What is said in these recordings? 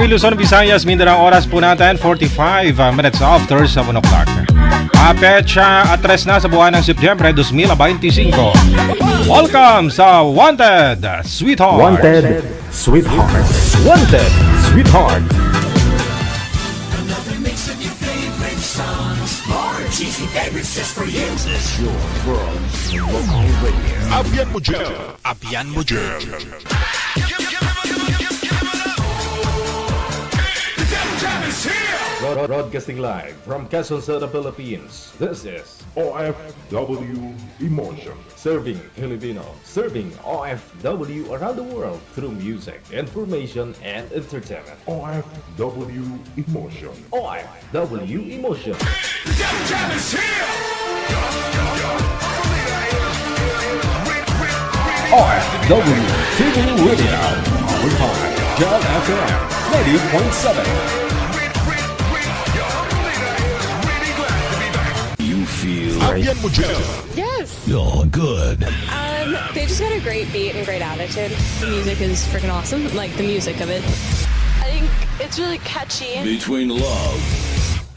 Luzon, Visayas, Mindanao, oras po natin 45 minutes after 7 o'clock. Pecha at tres na sa buwan ng Setyembre 2025. Welcome sa Wanted Sweetheart. Wanted Sweetheart. Wanted Sweetheart. Abian mo dyan. Abian mo dyan. Broadcasting live from Quezon City, Philippines. This is OFW Emotion. Serving Filipino, serving OFW around the world through music, information, and entertainment. OFW Emotion. OFW Emotion. OFW TV Radio. We call it John FM 90.7. Abian mo dyan. Yes. You're good. They just got a great beat and great attitude. The music is freaking awesome. Like the music of it. I think it's really catchy. Between love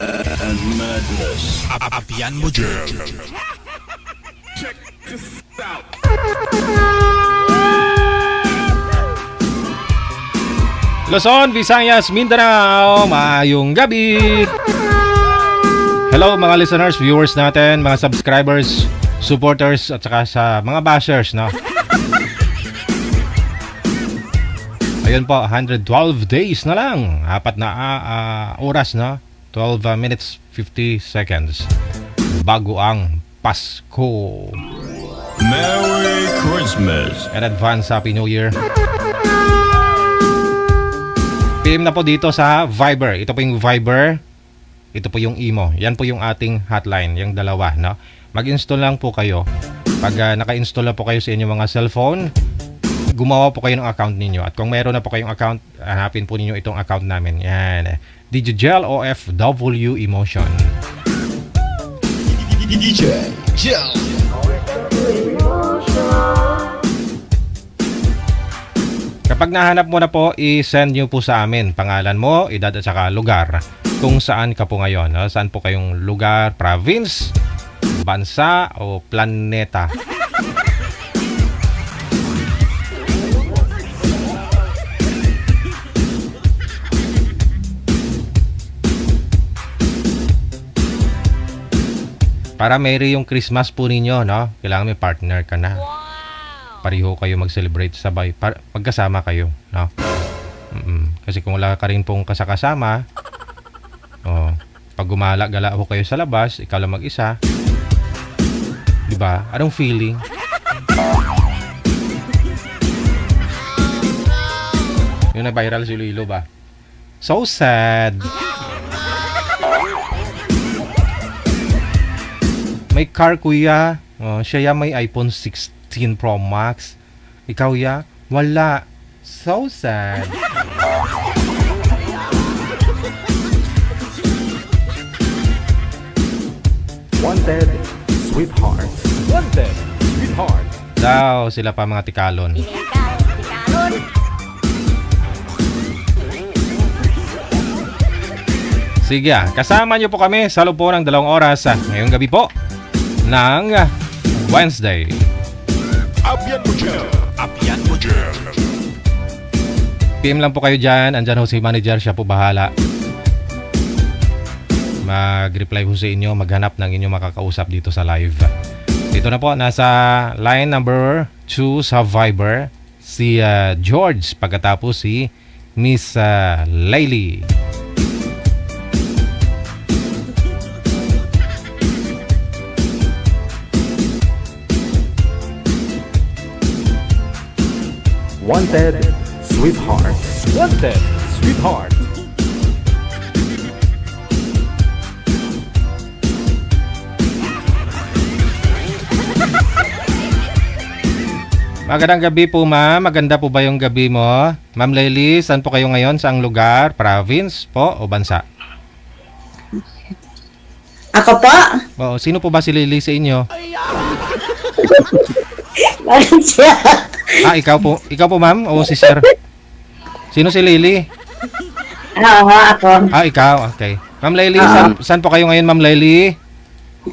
and madness. Abian mo dyan. Check this out. Luzon, Visayas, Mindanao, maayong gabi. Hello mga listeners, viewers natin, mga subscribers, supporters, at saka sa mga bashers, no? Ayun po, 112 days na lang. Apat na oras, no? 12 minutes, 50 seconds. Bago ang Pasko. Merry Christmas. And advance Happy New Year. PM na po dito sa Viber. Ito po yung Viber. Ito po yung Imo. Yan po yung ating hotline, yung dalawa, no? Mag-install lang po kayo. Pag naka-install na po kayo sa inyong mga cellphone, gumawa po kayo ng account ninyo. At kung meron na po kayong account, hanapin po ninyo itong account namin. Yan. DJ OFW Emotion. DJ Kapag nahanap mo na po, i-send nyo po sa amin pangalan mo, edad at saka lugar kung saan ka po ngayon. No? Saan po kayong lugar, province, bansa o planeta. Para merry yung Christmas po ninyo, no? Kailangan may partner ka na. Pareho kayo mag-celebrate sabay. Magkasama kayo, no? Kasi kung wala ka rin pong kasakasama, pag gumala-gala po kayo sa labas, ikaw lang mag-isa, di ba? Anong feeling? Yung na-viral si Lilo ba? So sad! May car kuya. Siya ya may iPhone 16 Pro Max. Ikaw ya? Wala. So sad. Wanted, sweetheart. Wanted, sweetheart. Daw, sila pa mga tikalon. Sige, kasama nyo po kami sa loob po ng 2 oras ngayong gabi po ng Wednesday. Abyan mo dyan. Abyan mo dyan. PM lang po kayo dyan. Andyan ho si manager, siya po bahala. Mag-reply po sa inyo, maghanap ng inyong makakausap dito sa live. Dito na po, nasa line number 2 sa Viber, si George, pagkatapos si Miss Laylee. Wanted, sweetheart. Wanted, sweetheart. Magandang gabi po ma'am. Maganda po ba yung gabi mo? Ma'am Laylee, saan po kayo ngayon? Saang lugar? Province po o bansa? Ako po? O, sino po ba si Laylee sa inyo? Bakit siya? Ikaw po. Ikaw po ma'am o si sir? Sino si Laylee? Oo, ako. Ikaw. Okay. Ma'am Laylee, saan po kayo ngayon Ma'am Laylee?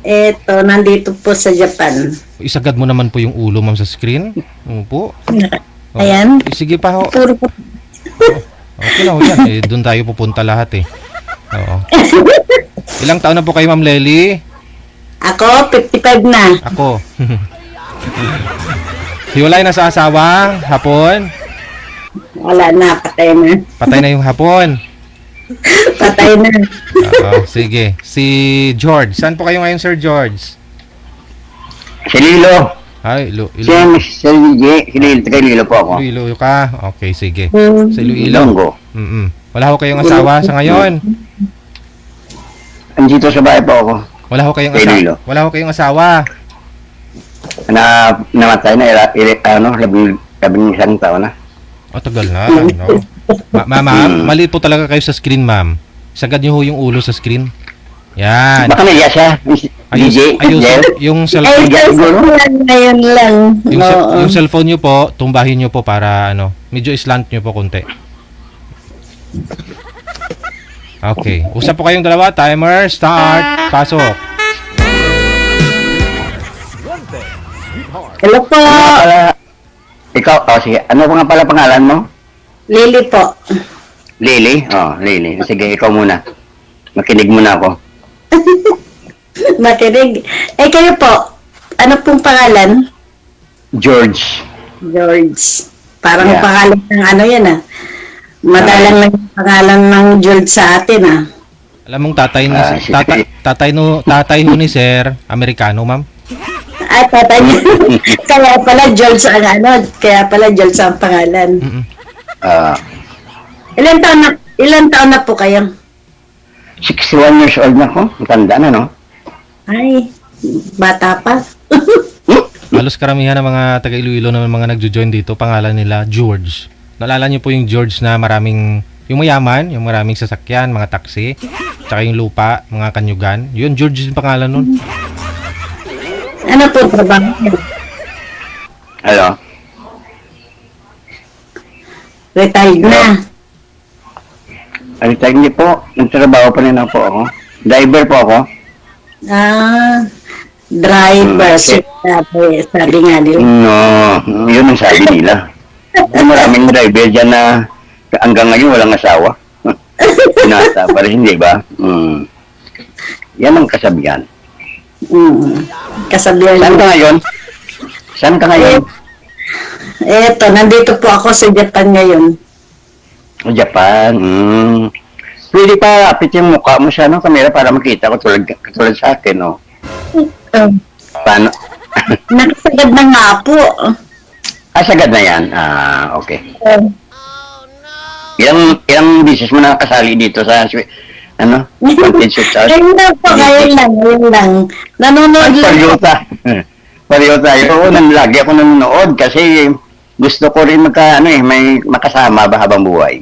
Eto, nandito po sa Japan. Isagad mo naman po yung ulo ma'am sa screen. Opo. Ayan. Sige pa ho. Puro po. Okay na ho yan. Doon tayo pupunta lahat Oo. Ilang taon na po kayo Ma'am Laylee? Ako, 55 na. Ako. Hiwalay na sa asawa, hapon. Wala na, patay na. Patay na yung hapon. Patay na. Sige. Si George. Saan po kayo ngayon, Sir George? Si Lilo. Ay, Si Lilo. Taga Lilo po ako. Iloilo ka? Okay, sige. Hmm. Sa Iloilo. Ilonggo. Wala ho kayong asawa sa ngayon? Andito sa bahay po ako. Wala ho kayong Iloilo. Wala ho kayong asawa? Namatay na, 11 taon na. Tagal na. No? Ma'am, mali po talaga kayo sa screen, ma'am. Sagad niyo ho yung ulo sa screen. Yan. Baka naiya siya. DJ. Yung Ay, cellphone, ngayon lang. yung cellphone niyo po, tumbahin niyo po para medyo islant niyo po konti. Okay. Usap po kayong dalawa. Timer, start. Pasok. Hello po. Ikaw, sige. Ano pa nga pala pangalan mo? Lily po. Lily? Lily. Sige, ikaw muna. Makinig muna ako. Makinig. Kayo po. Ano pong pangalan? George. George. Parang Yeah. pangalan ng yan Madalang lang yung pangalan ng George sa atin Alam mong tatay ni sige. tatay ho ni Sir, Amerikano, ma'am. Tatay niya. Kaya pala George ang kaya pala George ang pangalan. Ilan taon na po kayo? 61 years old na ako. Matanda na, no? Ay, bata pa. Halos karamihan ng mga taga Iloilo na mga nagjo-join dito, pangalan nila George. Naalala niyo po yung George na yung mayaman, yung maraming sasakyan, mga taxi, tsaka yung lupa, mga kanyugan. Yun, George yung pangalan nun. Ano po trabaho niyo? Hello? Retired na. Hindi po. Nagtrabaho pa rin po ako. Driver po ako. Driver. Okay. Sabi nga nila. No, yun ang sabi nila. Maraming driver dyan na hanggang ngayon walang asawa. Nasa pa rin, di ba? Yan ang kasabihan. Kasabihan. Saan ka ngayon? Saan ka ngayon? Eto, nandito po ako sa Japan ngayon. Japan. Pwede pa apit yung mukha mo sa kamera para makita ko katulad sa akin, no? Paano? Nakasagad na nga po. Sagad na yan. Okay. Ilang business mo na kasali dito sa content shoot house? Ngayon lang. Nanonood lang. Pareho pareho tayo. Oo, lagi ako nanonood kasi gusto ko rin may makasama ba habang buhay.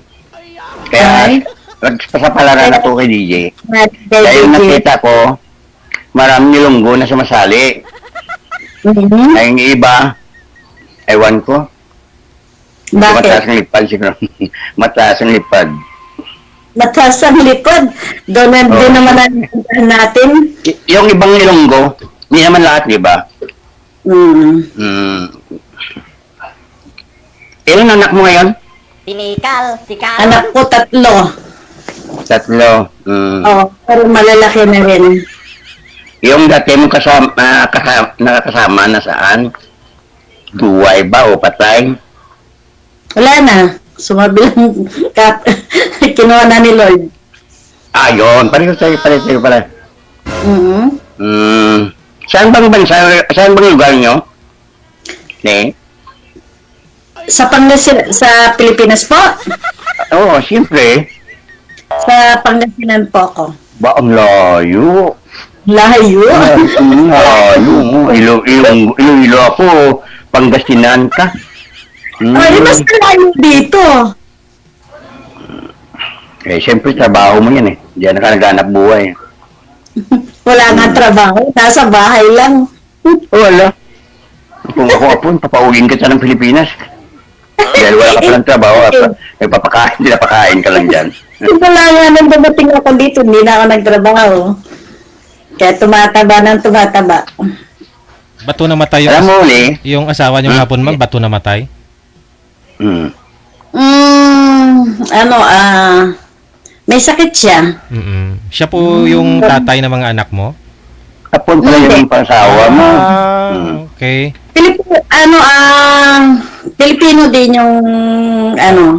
Kaya, nagpasapalaran ako kay DJ. Dahil nakita ko, maraming nilunggo na sumasali. Ay, yung iba, ewan ko. Mataas Bakit? ang lipad siguro. Mataas ang lipad. Mataas ang likod. Doon naman natin. Yung ibang nilunggo, hindi naman lahat, di ba? Ilan anak mo ngayon? Anak ko 3. 3. Pero malalaki na rin. Yung dati mong nakakasama na saan? Duway ba o patay? Wala na. Sumabilang kinuha na ni Lord. Yun. Pareho tayo pala. Saan bang bansa? Saan bang lugar nyo? Sa Pilipinas po? Oo, siyempre. Sa Pangasinan po ako. Ba, ang layo. Layo. Layo. Iloilo ako. Pangasinan ka. Ay, mas malayo dito. Siyempre, trabaho mo yan eh. Diyan ka naghanap buhay. Wala nga trabaho. Nasa bahay lang. Wala. Kung ako apon, papauwiin ka ng Pilipinas. Dahil wala ka pa ng trabaho, nagpapakain ka lang dyan. Wala nga nang dumating ako dito, hindi na ako nagtrabaho. Kaya tumataba. Bato namatay Alam mo, yung asawa niyong hapon, ma'am, bato namatay? May sakit siya. Siya po yung tatay ng mga anak mo? Apon pala yung pasawa mo. Okay. Pilipino din yung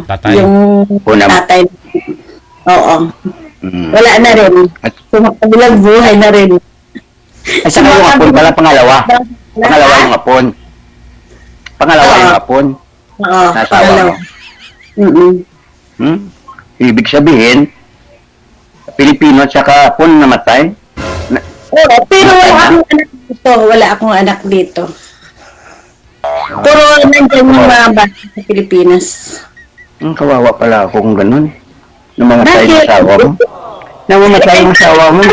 Tatay. yung tatay. Oo. Wala na rin. Sumakabilang buhay na rin. At saka yung apon pala, pangalawa. Pangalawa yung apon. Pangalawa yung apon. Oo, Nasawa mo. Ibig sabihin, Pilipino at saka apon namatay? Oo, pero wala akong anak dito. Puro nandiyan yung mga bata sa Pilipinas. Kawawa pala ako kung ganun. Namamatay yung Bakit? asawa mo. Namamatay yung asawa mo.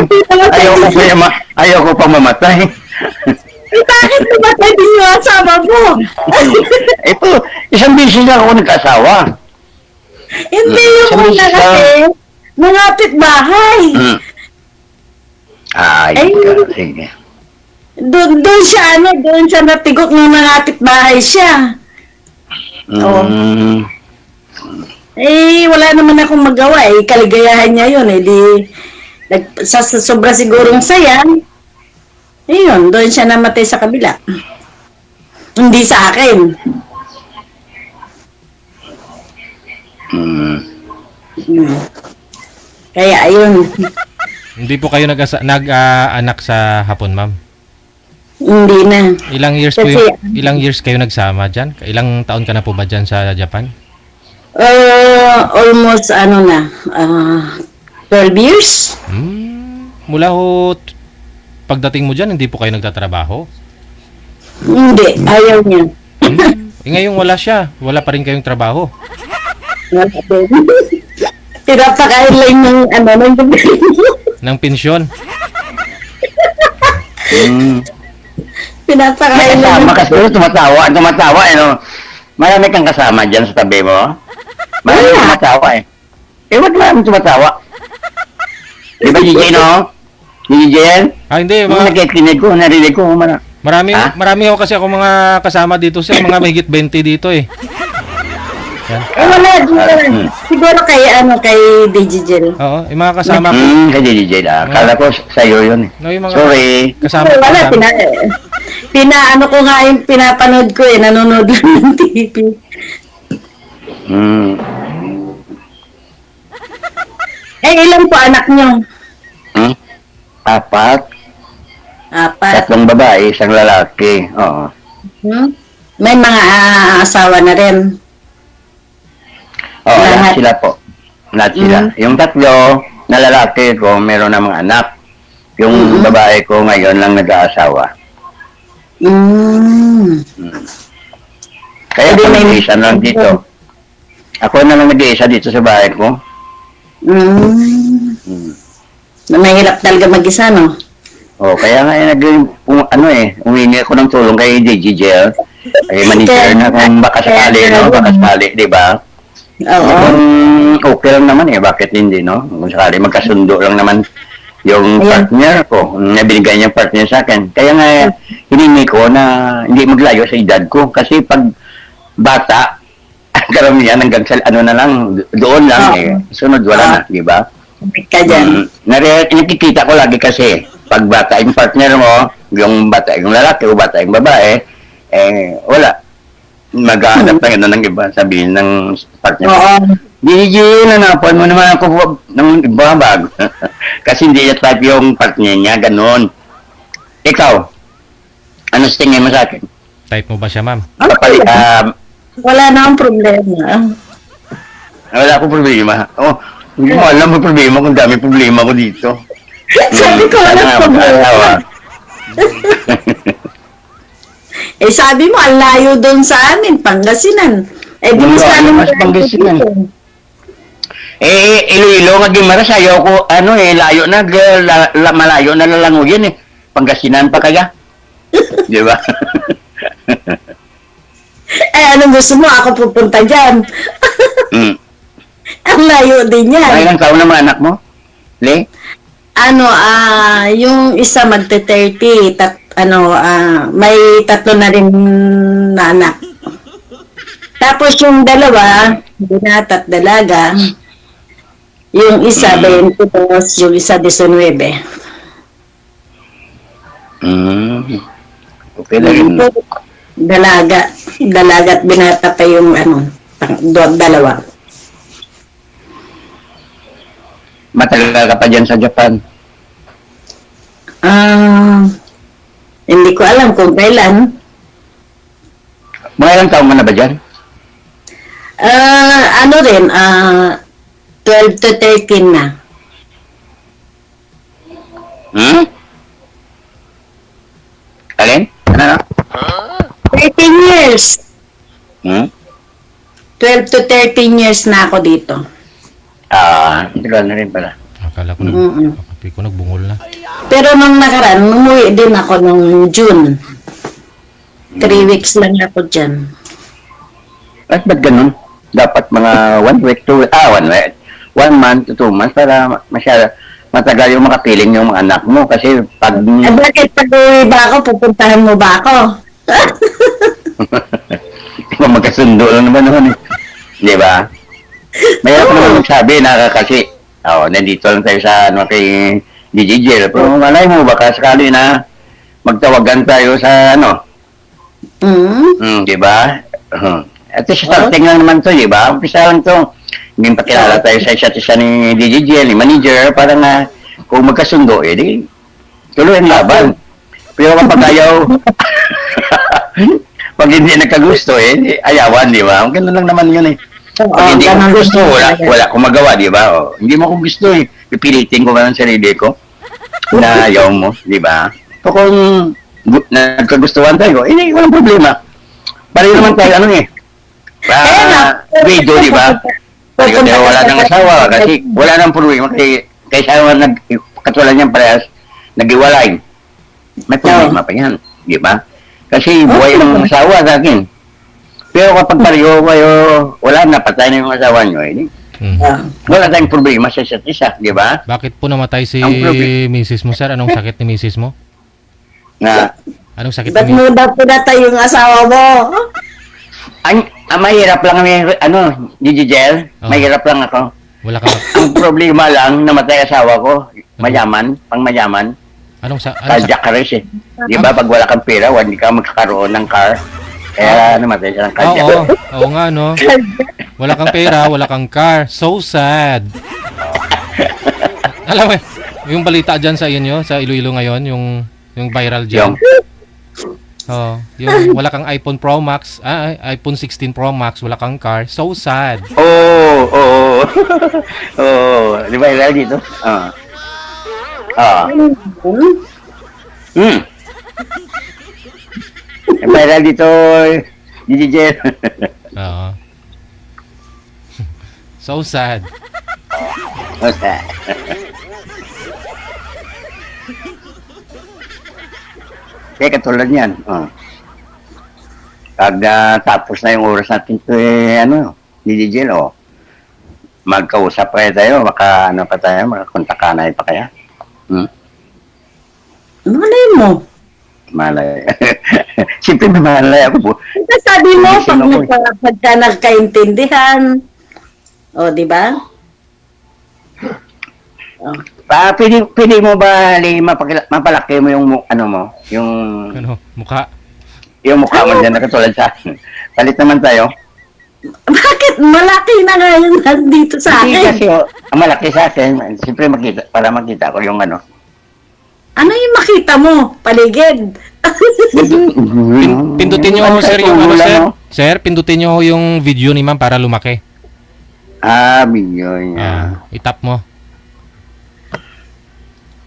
Ayaw ko pa mamatay. Bakit namatay din yung asawa mo? Ito, isang bisis lang ako nag-asawa. Hindi yung Sabi una siya. kasi, mangapit bahay. Sige. Doon siya natigok ng mangapit bahay siya. Wala naman akong magawa kaligayahan niya yun sa sobra sigurong saya. Ayun, doon siya namatay sa kabila. Hindi sa akin. Kaya ayun. Hindi po kayo nag-anak sa hapon, ma'am? Hindi na. Ilang years kayo nagsama diyan? Ilang taon ka na po ba diyan sa Japan? Almost 12 years. Mula pagdating mo diyan, hindi po kayo nagtatrabaho? Hindi, ayaw niya. Ngayon wala siya. Wala pa rin kayong trabaho. Pinapakain lang ng Ng pensyon. Pinapakain lang. Kasama kasi tumatawa. Marami kang kasama dyan sa tabi mo? Marami Wala. tumatawa eh. Eh, wag marami tumatawa. Di ba, DJ, no? DJ yan? Hindi, Mga nakikinig ko, narinig ko. marami, Ha? marami ho kasi ako mga kasama dito sir, mga mahigit 20 dito eh. Wala, siguro kay Digigel. Oo, yung mga kasama ko. Kay DJ lang. Kala ko sa'yo yun eh. No, yung mga Sorry. kasama ko. Wala, pinaano ko nga yung pinapanood ko eh, nanonood lang ng TV. Hmm. Ilan po anak nyo? Hmm? 4. Apat. 3 babae, 1 lalaki. Oo. May mga asawa na rin. Oo, Lahat. lahat sila po. Lahat sila. Yung 3 na lalaki ko, meron na mga anak. Yung babae ko ngayon lang nag-aasawa. Kaya Hindi, ako may- nag-iisa lang dito. Ako na lang nag-iisa dito sa bahay ko. Na mahirap talaga mag-isa, no? Oh, kaya nga umingi ako ng tulong kay DJ Jel. Kay manager na kung baka sakali, no? Baka sakali, di ba? Oo. Kung okay lang naman bakit hindi, no? Kung sakali magkasundo lang naman yung Ayan. partner ko, na binigay niyang partner sa akin. Kaya nga, hiningi ko na hindi maglayo sa edad ko. Kasi pag bata, karamihan hanggang sa na lang, doon lang sunod wala na, di ba? Ka dyan. Nakikita ko lagi kasi, pag bata yung partner mo, yung bata yung lalaki o bata yung babae, wala. Mag-aanap na gano'n ng iba, sabihin ng partner mo. Oo. DJ, nanapan mo naman ako ng iba bago. Kasi hindi niya type yung partner niya, gano'n. Ikaw, ano sa tingin mo sa akin? Type mo ba siya, ma'am? Papalit, Wala na akong problema. wala akong problema. Oh, hindi mo alam ang problema kung dami problema ko dito. Sabi ko, Sana wala nga problema. mag-asawa. Sabi mo, ang layo doon sa amin, Pangasinan. Bilis Wala, na naman mas Pangasinan. Iloilo nga Gimaras, ayaw ko, layo na, malayo na lalanguyin eh. Pangasinan pa kaya? Di ba? Anong gusto mo? Ako pupunta dyan. Mm. Ang layo din yan. Ay, ilang taon na mga anak mo? Le? Yung isa magte-30, may 3 na rin na anak. Tapos yung dalawa, binata at dalaga, yung isa 22, yung isa 19. Okay na rin. Dalaga at binata pa yung dalawa. Matagal ka pa dyan sa Japan. Hindi ko alam kung kailan. Mga ilang taon ka na ba dyan? 12 to 13 na. Alin? Ano? 13 years. 12 to 13 years na ako dito. Matagal na rin pala. Akala ko akala ko nagbungol na. Pero nung nakaraan, umuwi din ako nung June. 3 weeks lang ako dyan. At ba't ganun? Dapat mga 1 week, 2 week, 1 week. 1 month to 2 months para matagal yung makapiling yung mga anak mo. Kasi pag... Bakit pag uwi ba ako, pupuntahan mo ba ako? Magkasundo lang naman naman eh. Di ba? Mayroon ko naman magsabi kasi nandito lang tayo sa kay DJ Jel. Pero malay mo baka sakali na magtawagan tayo sa di ba? At starting lang naman to, di ba? Umpisa lang to. Hindi pakilala tayo sa isa't isa ni DJ Jel, ni manager, para nga kung magkasundo, di tuloy ang laban. Pero kapag ayaw, pag hindi nagkagusto, di ayawan, di ba? Ganun lang naman yun eh. Pag hindi ko gusto, wala akong magawa, di ba? Hindi mo ko gusto eh. Pipilitin ko ba ng sarili ko na ayaw mo, di ba? So kung nagkagustuhan tayo, walang problema. Pareho naman tayo, video, di ba? Pareho tayo wala ng asawa kasi wala nang problema kay asawa katulad niyan parehas nag-iwalay. May problema pa yan, di ba? Kasi buhay ng asawa sa akin. Pero kapag pareho kayo, wala na, patay na yung asawa nyo, eh. Mm. Ah. Wala tayong problema sa isa't isa, di ba? Bakit po namatay si Ang probi- Mrs. mo, sir? Anong sakit ni Mrs. mo? Na, Anong sakit Ba't ni mo daw pinatay yung asawa mo? mahirap lang kami, Gigigel, Oh. mahirap lang ako. Wala kang... Ang problema lang, namatay asawa ko, mayaman, pang mayaman, Anong cardiac arrest eh. Di ba, pag wala kang pera, hindi ka magkakaroon ng car. Kaya namatay siya ng cardiac. Oo, oo nga, no? Wala kang pera, wala kang car. So sad. Alam mo, yung balita dyan sa inyo, sa Iloilo ngayon, yung viral dyan. Yung, Oh, yung wala kang iPhone Pro Max, iPhone 16 Pro Max, wala kang car. So sad. oo. Di ba ilan dito? Viral dito, Gigigel. Oo. So sad. Kaya katulad yan. Pag tapos na yung oras natin ito, Gigigel, magkausap pa tayo, makakontakanay pa kaya. Malay mo. Malay. Siyempre malay ako po. Sabi mo, Gising ako eh. pagka nagkaintindihan. O, di ba? Pwede mo ba, mapalaki mo yung, yung Ano, mukha. yung mukha mo dyan na katulad sa akin. Palit naman tayo. Bakit? Malaki na nga yung nandito sa Hindi akin. kasi, ang malaki sa akin, siyempre para makita ko yung ano. Ano yung makita mo? Paligid. Pindutin nyo, sir, yung ano, sir. Sir, pindutin nyo yung video ni ma'am para lumaki. Video niya. Itap mo.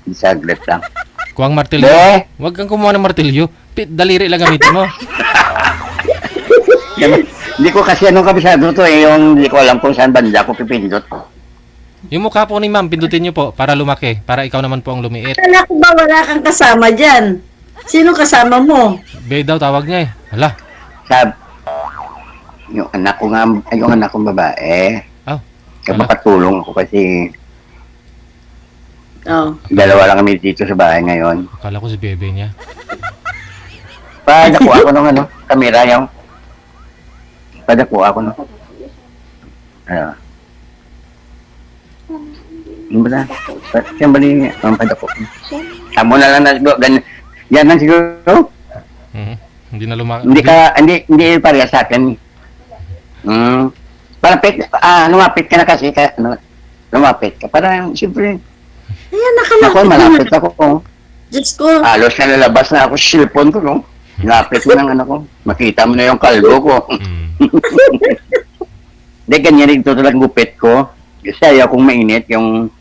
Saglit lang. Kuwang martilyo. Be! Huwag kang kumuha ng martilyo. Daliri lang gamitin mo. Hindi ko kasi anong kabisado to yung hindi ko alam kung saan banda ko pipindot. Yung mukha po ni ma'am, pindutin nyo po para lumaki. Para ikaw naman po ang lumiit. Kala ko ba wala kang kasama dyan? Sino kasama mo? Bay daw tawag niya eh. Hala. Yung anak kong babae, Oh. kaya makatulong ako kasi Oh. dalawa lang kami dito sa bahay ngayon. Akala ko si bebe niya. Padako ako ng kamera yung. Padako ako ng. Ano ba na? Siyang bali ang padako. Tamo na lang na siguro. Yan lang siguro. Hindi na lumaki. Hindi pareha sa akin. Lumapit ka na kasi. Lumapit ka. Parang, siyempre, Ayan, ako, malapit ako. Diyos ko. Halos nalalabas na ako sa cellphone ko, no? Lapit mo ng ko. Makita mo na yung kalbo ko. Hindi, ganyan rin talagang gupit ko. Kasi ayaw kong mainit yung,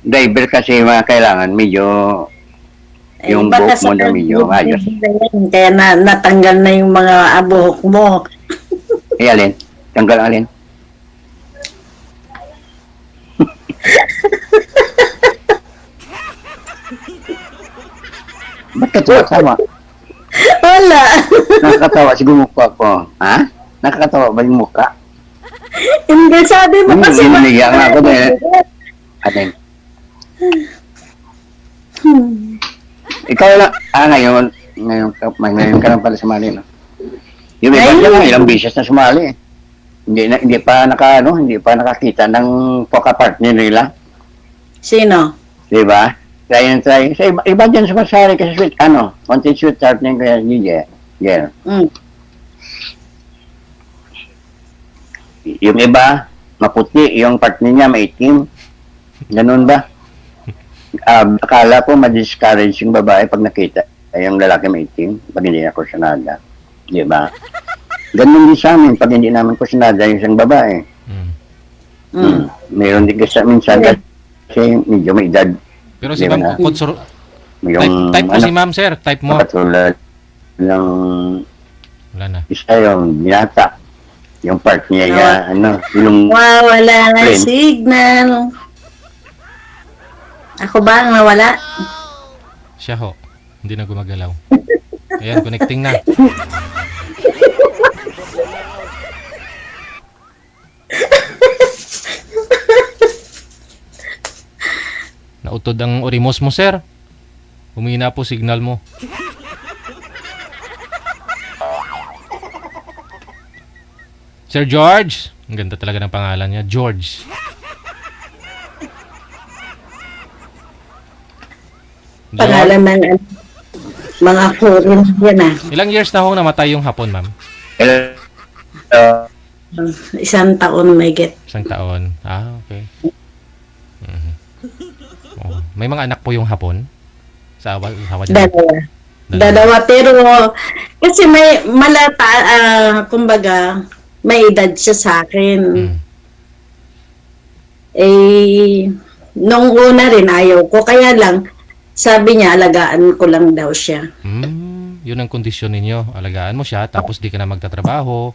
driver kasi mga kailangan medyo, yung baka buhok mo na sa medyo ayos. Kaya natanggal na yung mga buhok mo. Alin? Tanggal alin? Ba't ka tuwa-tawa? Wala. Nakakatawa siguro mukha ko. Ha? Nakakatawa ba yung mukha? Hindi, sabi mo kasi. Niliya nga ako dahil. Alin? Ikaw lang. Ngayon ka lang pala sumali, no? Yung iba Ngayon? dyan, ilang beses na sumali. Hindi pa nakakita ng poka-partner nila. Sino? Di ba? Try. Sa iba dyan sumasali kasi sweet, konti sweet heart na yung kaya Gigi. Yeah. Yung iba, maputi, yung partner niya maitim. Ganun ba? Akala ko ma-discourage yung babae pag nakita yung lalaki maitim, pag hindi na kursunada. Di ba? Ganun din sa amin, pag hindi namin kursunada yung isang babae. Meron din kasi minsan kasi medyo may edad. Pero si Di ba ma'am, na? Yung, type mo si ma'am, sir. Type mo. Katulad ng Wala na. isa yung binata. Yung part niya, yung Wala na Friend. signal. Ako ba ang nawala? Siya ho. Hindi na gumagalaw. Ayan, connecting na. Nautod ang orimos mo, sir. Humina po signal mo. Sir George. Ang ganda talaga ng pangalan niya. George. Pangalan ng mga foreign yan ah. Ilang years na ho namatay yung hapon, ma'am? Isang taon may get. Isang taon. Okay. Mhm. Oh. May mga anak po yung hapon? Sa asawa niya? Dalawa. Pero kasi may malata, kumbaga, may edad siya sa akin. Mm. Eh, nung una rin ayaw ko. Kaya lang, sabi niya, alagaan ko lang daw siya. Yun ang kondisyon ninyo. Alagaan mo siya, tapos di ka na magtatrabaho.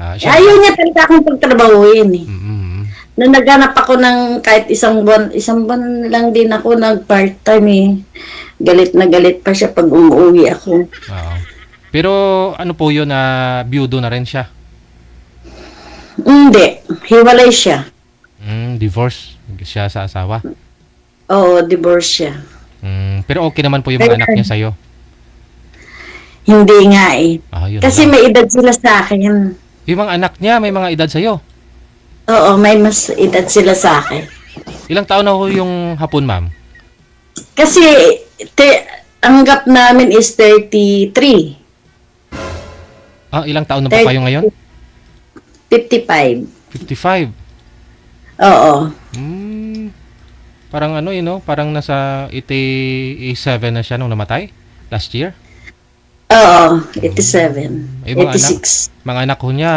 Ayaw niya talaga akong pagtrabahuin eh. Mm-hmm. Nung naghanap ako ng kahit isang buwan lang din ako nag-part-time eh. Galit na galit pa siya pag umuwi ako. Oo. Pero ano po yun na byudo na rin siya? Hindi, hiwalay siya. Divorce siya sa asawa? Oo, divorce siya. Pero okay naman po yung mga anak niya sa'yo? Hindi nga eh. Yun Kasi lang. may edad sila sa akin. Yung mga anak niya, may mga edad sa'yo? Oo, may mas edad sila sa akin. Ilang taon na ho yung hapon, ma'am? Kasi ang gap namin is 33. Ilang taon na po kayo ngayon? 55. 55. Oo. Parang ano yun, no? Parang nasa 87 na siya nung namatay? Last year? Oo, 87. Ay, mga 86. Mga anak ko niya,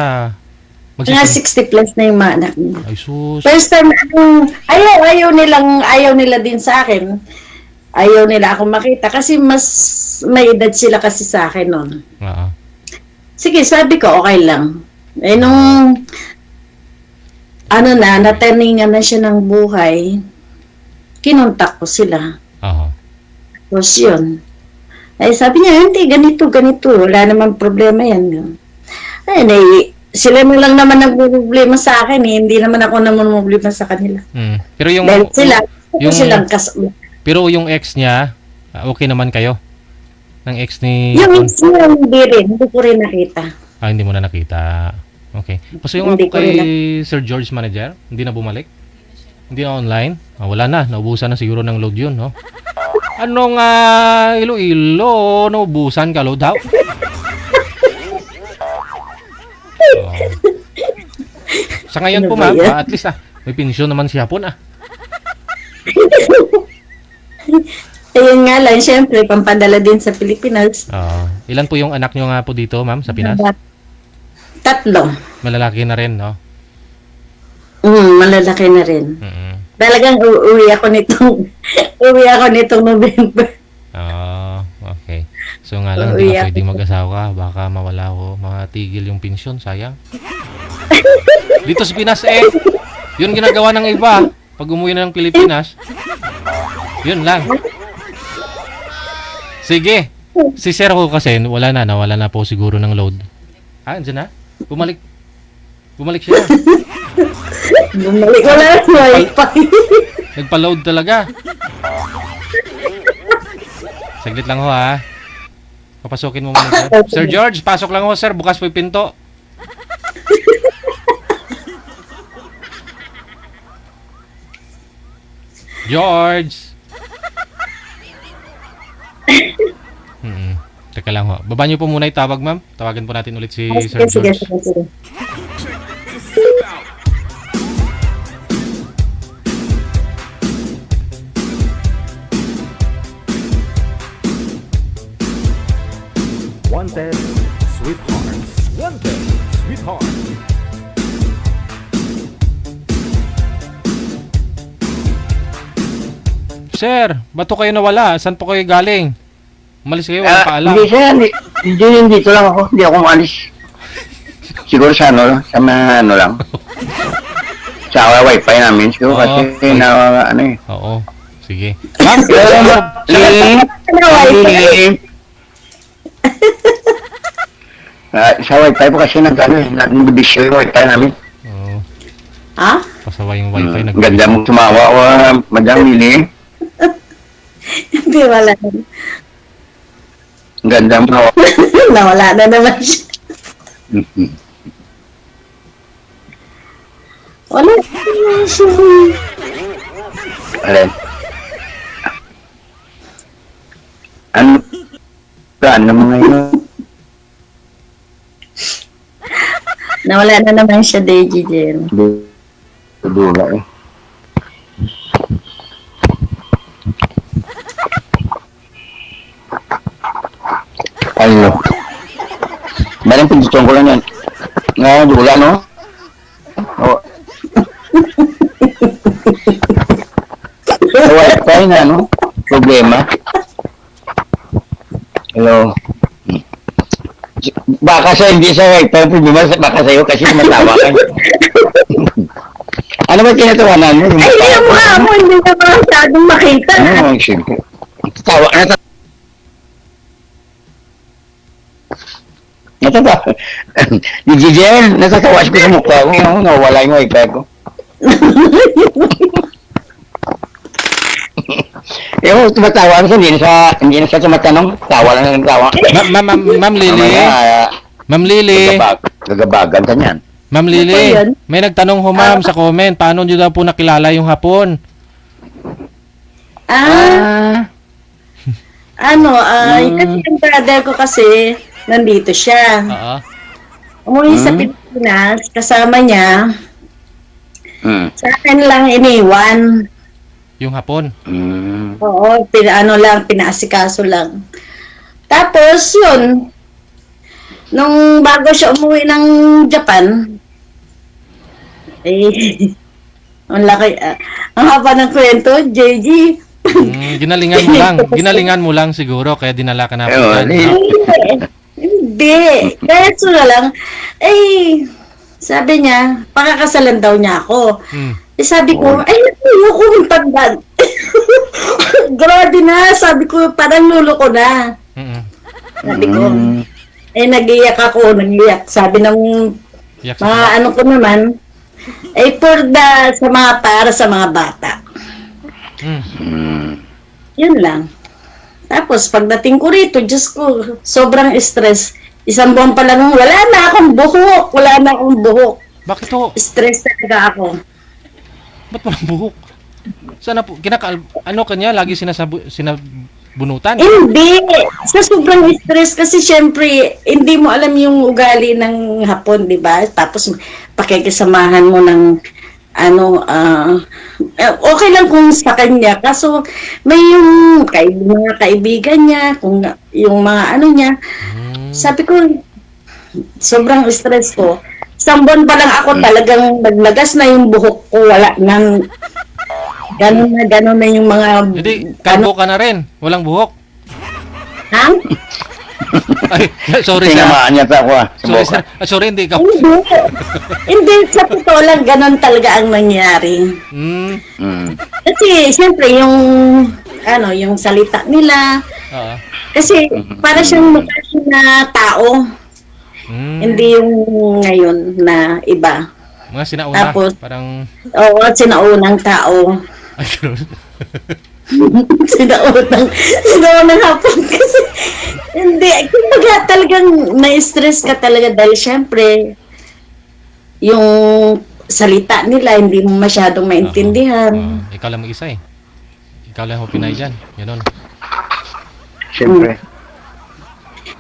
Mga 60 plus na yung mga anak niya. Ay, sus. First time, ayaw nila din sa akin. Ayaw nila ako makita kasi mas may edad sila kasi sa akin noon. Oo. Sige, sabi ko, okay lang. Eh, nung, naturningan na siya ng buhay, kinontak ko sila. Oo. Tapos yun. Ay, sabi niya, hindi, ganito. Wala naman problema yan. Ay, sila mo lang naman nagpo-problema sa akin eh. Hindi naman ako naman problema sa kanila. Pero yung Dahil sila, silang pero yung ex niya, okay naman kayo? Ng ex ni yung sila hindi rin, hindi ko rin nakita. hindi mo na nakita. Okay. Paso yung Hindi ako ko kay rin Sir George manager, hindi na bumalik? Hindi na online? Wala na, naubusan na siguro ng load yun, no? Anong Iloilo, naubusan ka load daw? Sa ngayon po, Ano ba ma'am, yan? at least may pensyon naman si Hapon Ayun nga lang, syempre, pampadala din sa Pilipinas. Ilan po yung anak nyo nga po dito, ma'am, sa Pinas? 3. Malalaki na rin, no? Malalaki na rin. Talagang uwi ako nitong November. Okay. So nga lang, hindi ka pwedeng mag-asawa. Baka mawala ko, matigil yung pensyon. Sayang. Dito sa Pinas, yun ginagawa ng iba. Pag umuwi na ng Pilipinas, yun lang. Sige. Si Sir ko kasi, nawala na po siguro ng load. Andyan na? Bumalik siya. Wala na wifi. Nagpa-load talaga. Saglit lang ho ha. Papasukin mo muna sir. Sir George, pasok lang ho sir. Bukas po yung pinto. George! Teka lang ho. Baba niyo po muna itawag ma'am. Tawagan po natin ulit si Sir George. Sige. Wanted, sweetheart. Wanted, sweetheart. Sir, ba't po kayo nawala? Saan po kayo galing? Umalis kayo, walang paalam. Hindi sir, hindi dito lang ako. Hindi ako umalis. Siguro sa sa mga lang. Sa wifi namin. Siguro kasi Oo, sige. Ma'am, Sa wifi po kasi nag-bisyo yung wifi namin. Oo. Ha? Pasaway yung wifi. Ganda mong tumawa o Madam Lili. Hindi, wala na. Ganda mo. Nawala na naman siya. Wala na naman siya. Alin? Ano mga yun? Nawala na naman siya, Deji Jen. Dula eh. Ano? Malang pindutuan ko lang yan. Nga, dula, no? Oo. Sa wifi na, no? Problema. Hello. Baka sa hindi sa wifi, problema baka sa'yo kasi tumatawa ka. Ano ba tinatawanan mo? Ay, yung mukha mo, hindi na masyadong makita. Oo, siyempre. Tawa na. Natatawa. Di Gigel, natatawa ko sa mukha ko. Nawala yung wifi ko. Tumatawa kasi hindi na siya tumatanong. Tawa lang ng tawa. Ma'am Lily. Ma'am Lily. Gagabagan ka niyan. Ma'am Ano Lily, po yun? may nagtanong ho ma'am sa comment, paano nyo daw po nakilala yung hapon? Kasi yung brother ko kasi, nandito siya. Oo. Umuwi sa Pilipinas, kasama niya, Hmm. sa akin lang iniwan. Yung hapon. Oo, pinaasikaso lang. Tapos, yun, nung bago siya umuwi ng Japan, ang laki, ang haba ng kwento, JG. Ginalingan mo lang siguro, kaya dinala ka na po Ayun, dyan, no? Hindi. Kaya lang, sabi niya, pakakasalan daw niya ako. Sabi ko, ayoko yung tandaan. Grabe na, sabi ko, parang lulo ko na. Sabi ko, nagiyak ako, Sabi ng Yak mga sa ano ko naman, para sa mga bata. Yun lang. Tapos, pagdating ko rito, Diyos ko, sobrang stress. Isang buwan pa lang, wala na akong buhok. Bakit ho? Stress talaga ako. Ba't walang buhok? Sana po, ano kanya, lagi sinabunutan? Hindi. Sa sobrang stress kasi syempre, hindi mo alam yung ugali ng Hapon, di ba? Tapos pakikisamahan mo ng okay lang kung sa kanya. Kaso may yung mga kaibigan niya, kung yung mga ano niya. Sabi ko, sobrang stress ko. Isang buwan pa lang ako talagang naglagas na yung buhok ko. Wala nang Ganon na yung mga... Hindi, kalbo ka na rin. Walang buhok. Ha? Ay, sorry Tinamaan niya pa ako Sorry, hindi ka. Hindi, sa totoo lang, ganon talaga ang nangyari. Kasi, siyempre, yung salita nila, kasi, para siyang mukha na tao. Hindi yung ngayon na iba. Mga sinauna. Tapos, parang... Oo, sinaunang tao. Ay, gano'n. Sinaunang Hapon kasi hindi, kumbaga talagang na-stress ka talaga dahil syempre yung salita nila hindi mo masyadong maintindihan. Ikaw lang mag-isa eh. Ikaw lang ang Pinay dyan. Ganon. Siyempre.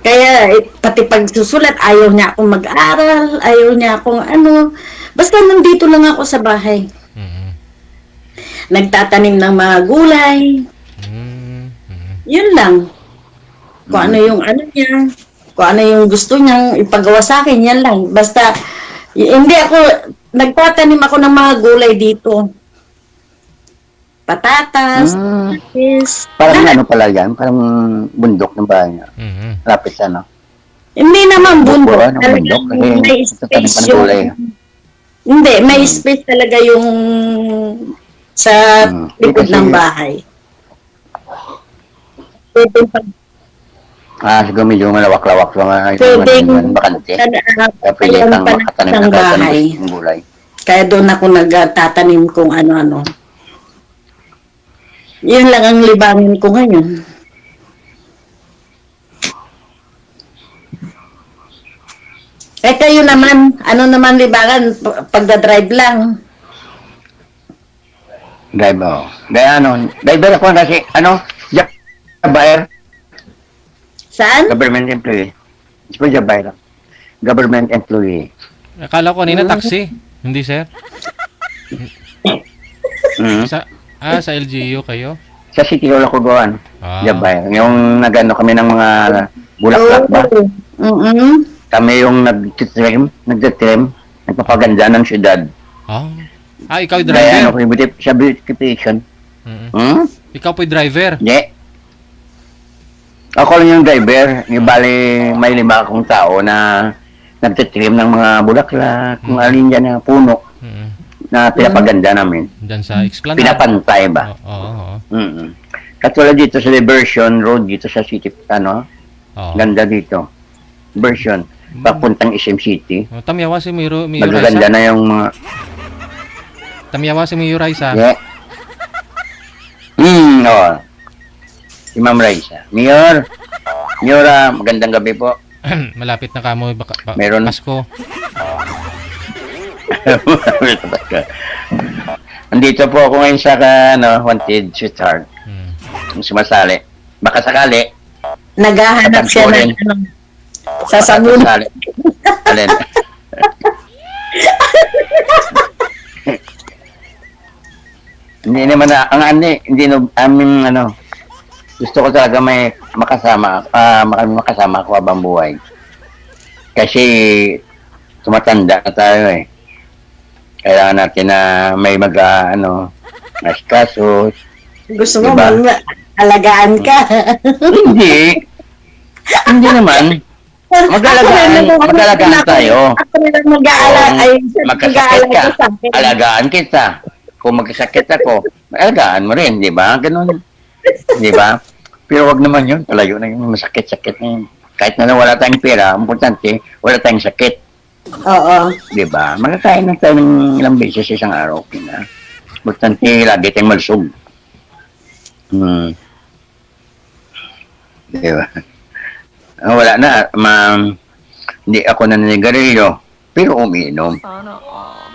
Kaya pati pagsusulat, ayaw niya akong mag-aral, ayaw niya akong basta nandito lang ako sa bahay. Nagtatanim ng mga gulay. Yun lang. Kung ano yung niya, kung ano yung gusto niyang ipagawa sa akin, yan lang. Basta, nagtatanim ako ng mga gulay dito. Patatas, patis. Parang ano pala yan? Parang bundok ng bahay niya. Lapit sa Hindi naman bundok. Bundok? May space yung... Hindi, may space talaga yung sa likod ng bahay. siguro medyo malawak-lawak sa mga Pwedeng bakante. Kaya pwede pwedeng kang pa makatanim ng ng kahit bahay. anong gulay. Kaya doon ako nagtatanim kung ano-ano. Yun lang ang libangin ko ngayon. Eh kayo naman, ano naman libangan? Pagdadrive lang. Driver. Kaya driver ako kasi, Jabair, Saan? government employee. It's for Jabair. Government employee. Akala ko kanina taxi. Hindi, sir. Mm. Sa LGU kayo? Sa City Hall ako gawan. Ah. Jabair. Yung nagano kami ng mga bulaklak ba? Mm-mm. Kami yung nagtitrim, nagpapaganda ng syudad. Ikaw yung Kaya driver? sa beautification. Hmm? Ikaw po yung driver? Hindi. Ako lang yung driver. Bali, may 5 akong tao na nagtitrim ng mga bulaklak, kung alin dyan na puno na pinapaganda namin. Diyan sa Explanade? Pinapantay ba? Oo. Katulad dito sa Diversion Road, dito sa City, Oo. ganda dito. Version, papuntang SM City. Tamiyawa si Miro Magaganda Raisa? na yung mga... Tamiyawa si Miro Raisa? Yeah. Oo. Si Ma'am Raisa. Mayor, magandang gabi po. Malapit na kamo Meron. Pasko. Andito po ako ngayon sa Wanted Sweetheart. Sumasali. Baka sakali. Naghahanap siya ng Tatanturin. sasagun. Sasali. Alin? Hindi naman hindi gusto ko talaga may makasama ako habang buhay. Kasi tumatanda na tayo eh. Kailangan natin na may askaso. Gusto mo Diba? alagaan ka. Hindi. Hindi naman. Mag-alagaan tayo. Ako na lang mag-aalaga. Kung magkasakit ka, alagaan kita. Kung magkasakit ako, alagaan mo rin, di ba? Ganun. Di ba? Pero wag naman yun. Palayo na yung masakit-sakit na yun. Kahit na wala tayong pera, importante, wala tayong sakit. Oo. Di ba? Makakain lang tayo ng ilang beses isang araw. Okay na. Importante, lagi tayong malusog. Di ba? Wala na, hindi ako naninigarilyo, pero umiinom.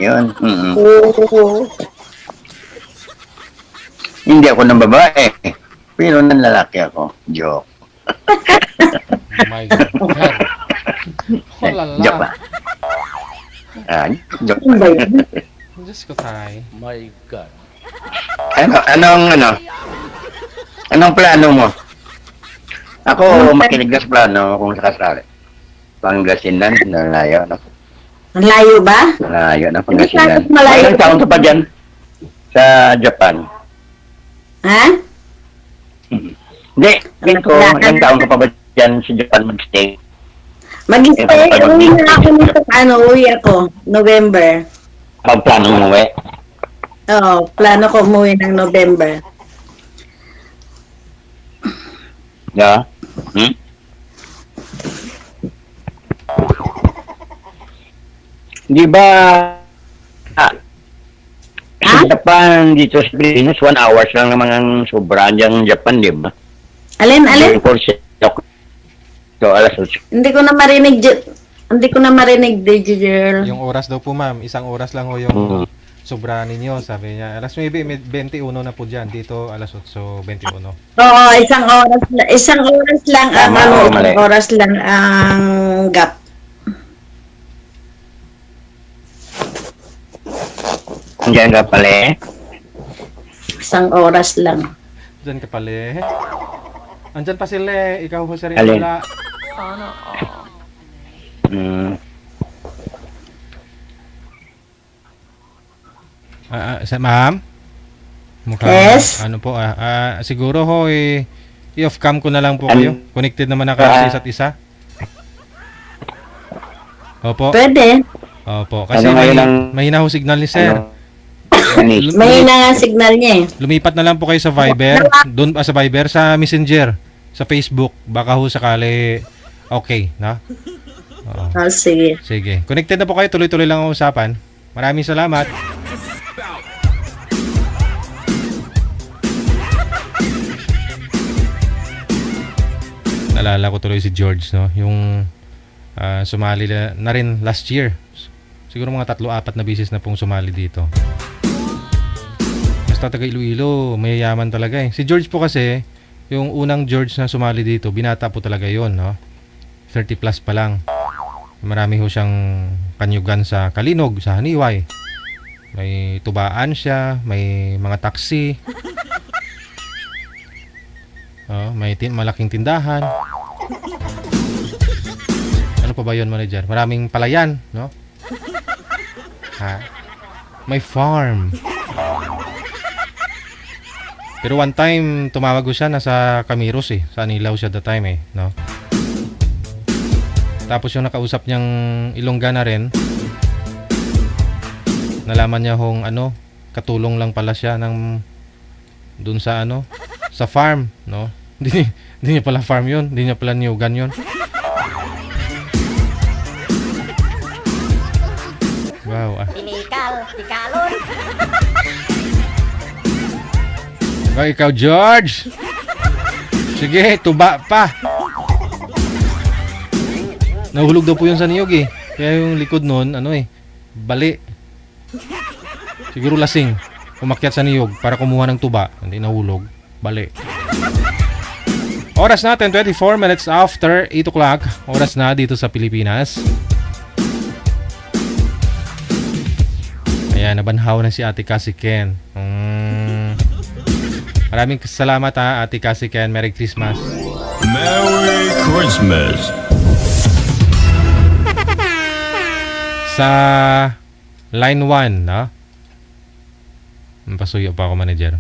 Yun. Oo. Hindi ako ng babae, pero ng lalaki ako. Joke. Oh my God. Oh, lala. Joke ba? Joke Ano ba ba? yun? Diyos ko tayo. Anong plano mo? Ako, makinig na sa plano kung sakasali. Pangasinan, nalayo, no? Ang layo ba? Nalayo na Pangasinan. Hindi, malayo. Ilang taon ka pa dyan? Sa Japan? Ha? Hindi, ilang taon ka pa ba dyan sa Japan mag-stay? Mag-stay, uwi na ako nito, uwi ako, November. Pagplano mo, Oo, plano ko umuwi ng November. Yeah? Di ba sa Japan, dito sa Pilipinas, 1 hours lang naman ang sobra dyan Japan, di ba? Alin? So, alas 8. Hindi ko na marinig, Digital. Yung oras daw po, ma'am. Isang oras lang ho yung sobra ninyo. Sabi niya, alas 9:21 na po dyan. Dito, alas 8:21. Oo, isang oras lang ang Tama, oo, mali. isang oras lang ang gap. Diyan ka pala Isang oras lang. Diyan ka pala eh. Andyan pa sila eh. Ikaw ho sa rin Alin? wala. Ma'am? Mukhang, Yes? Ano po siguro ho i-off cam ko na lang po kayo. Connected naman na kayo sa isa't isa. Opo. Pwede. Opo. Kasi Ano ngayon mahina ho signal ni sir. May na nga signal niya eh. Lumipat na lang po kayo sa Viber. Doon sa Viber, sa Messenger. sa Facebook. Baka ho sakali okay, na? Oo. Sige. Sige. Connected na po kayo. Tuloy-tuloy lang ang usapan. Maraming salamat. Naalala ko tuloy si George, no? Yung sumali na rin last year. Siguro mga 3-4 na bisis na pong sumali dito. Basta taga Iloilo, mayayaman talaga eh. Si George po kasi, yung unang George na sumali dito, binata po talaga yon, no? 30 plus pa lang. Marami ho siyang kanyugan sa Kalinog, sa Haniway. May tubaan siya, may mga taxi. May malaking tindahan. Ano pa ba yun, manager? Maraming palayan, no? Ha? May farm. Pero one time, tumawag ko siya, nasa Camiros eh. Sa Anilaw siya that time eh, no? Tapos yung nakausap niyang Ilongga na rin, nalaman niya hong katulong lang pala siya ng dun sa sa farm, no? Hindi niya pala farm yun, hindi niya pala niyugan yun. Wow. Tikalon. Ikaw, George. Sige, tuba pa. Nahulog daw po yun sa niyog eh. Kaya yung likod nun, bali. Siguro lasing. Umakyat sa niyog para kumuha ng tuba. Hindi nahulog. Bali. Oras natin, 24 minutes after 8 o'clock. Oras na dito sa Pilipinas. Ayan, nabanhaw na si Ate Cassie Ken. Maraming salamat ha, Ate Cassie Ken. Merry Christmas. Merry Christmas. Sa line 1, no? Pasuyo pa ako, manager.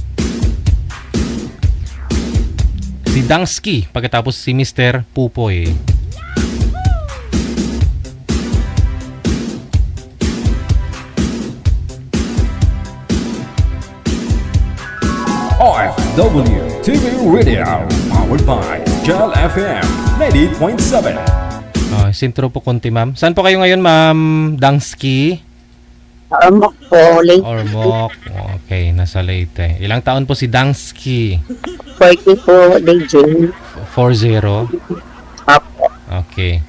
Si Dangsky, pagkatapos si Mr. Pupoy. OFW TV Radio, powered by Gel FM 98.7. Sintro po konti, ma'am. Saan po kayo ngayon, ma'am Dangsky? Ormoc po. Late Ormoc. Okay, nasa Leyte. Ilang taon po si Dangsky? 40 po, DJ. 40? Apo. Okay.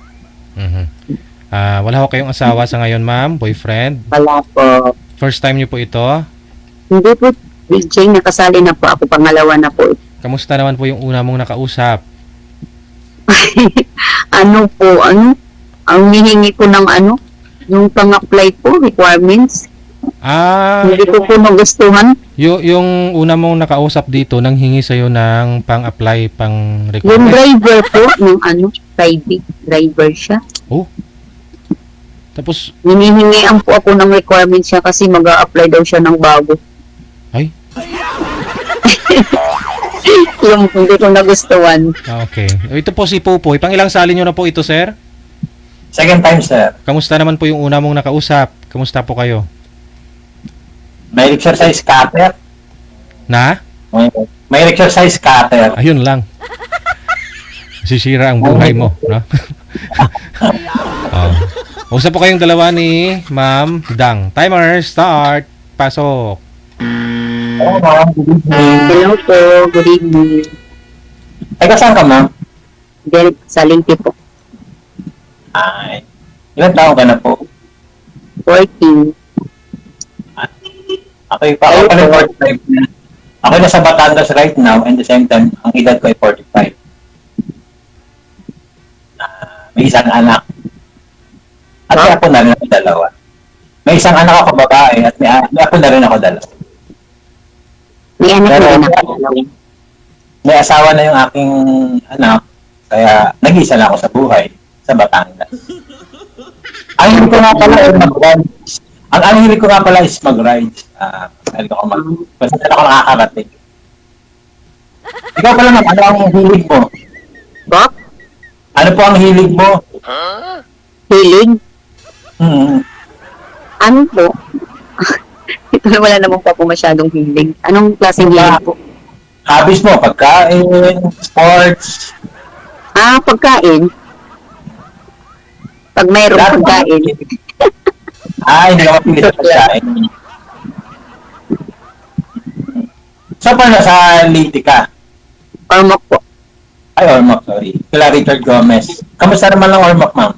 Wala ko kayong asawa sa ngayon, ma'am? Boyfriend? Wala po. First time niyo po ito? Hindi po, DJ. Nakasali na po ako. Pangalawa na po. Kamusta naman po yung una mong nakausap? Ang hihingi ko ng yung pang-apply po, requirements. Hindi ko po nagustuhan. Yung una mong nakausap dito, nang hingi sa'yo ng pang-apply, Yung pang-requirement? driver po, yung private driver siya. Oh. Tapos, Hinihingian po ako ng requirements siya kasi mag-a-apply daw siya ng bago. ay, Yung hindi ko nagustuhan. okay. Ito po si Pupoy. Pang ilang sali nyo na po ito, sir? Second time, sir. Kamusta naman po yung una mong nakausap? Kamusta po kayo? May exercise cutter. Na? May exercise cutter. Ayun lang. Sisira ang buhay mo, no? Usap po kayong dalawa ni Ma'am Dang. Timer, start. Pasok. Oo, ma'am. Good evening. Hello po, good evening. Teka, saan ka, ma'am? Derek sa Leyte po. Ay. Ilan taon ka na po? 14. Okay, pa ako pala 45 na. Ako nasa Batangas right now and the same time, ang edad ko ay 45. May isang anak. At may apo na rin ako dalawa. May isang anak ako babae at may apo na rin ako dalawa. May anak Pero, na rin ako. may asawa na yung aking anak, kaya nag-isa na ako sa buhay sa Batangas. Ang hilig ko nga pala ay mag-rides. Ang hilig ko nga pala is mag-rides. Basta na ako nakakarating. Ikaw pala naman, ano ang hilig mo? Bok? Ano po ang hilig mo? Hilig? Ano po? Ito wala naman pa po masyadong hilig. Anong klaseng hilig po? Hobbies mo, pagkain, sports. Pagkain. Pag mayroong Lahat ng- pagkain. Hindi ka mapili sa pagkain. So, paano sa Liti ka? Ormoc po. Ay, Ormoc, sorry. Kila Richard Gomez. Kamusta naman ang Ormoc, ma'am?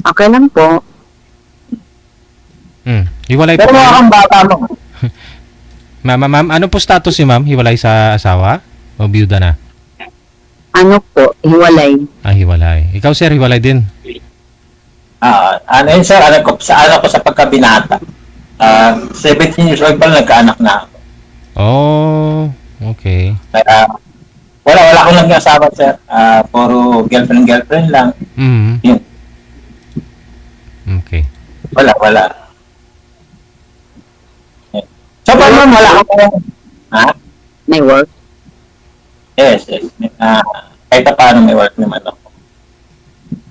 Okay lang po. Hiwalay po Pero mga kayo? kang bata mo. Ma'am, ano po status si ma'am? Hiwalay sa asawa? O byuda na? Ano po, hiwalay. Hiwalay. Ikaw, sir, hiwalay din? Ano yun, sir? Ano ko sa pagkabinata. 17 years old pa lang, nagkaanak na ako. Oh, okay. Kaya, wala akong lang asawa, sir. Puro girlfriend lang. Mm. Yun. Okay. Wala. So, paano ma'am, wala akong... May work. Yes. Kahit na paano may work naman ako.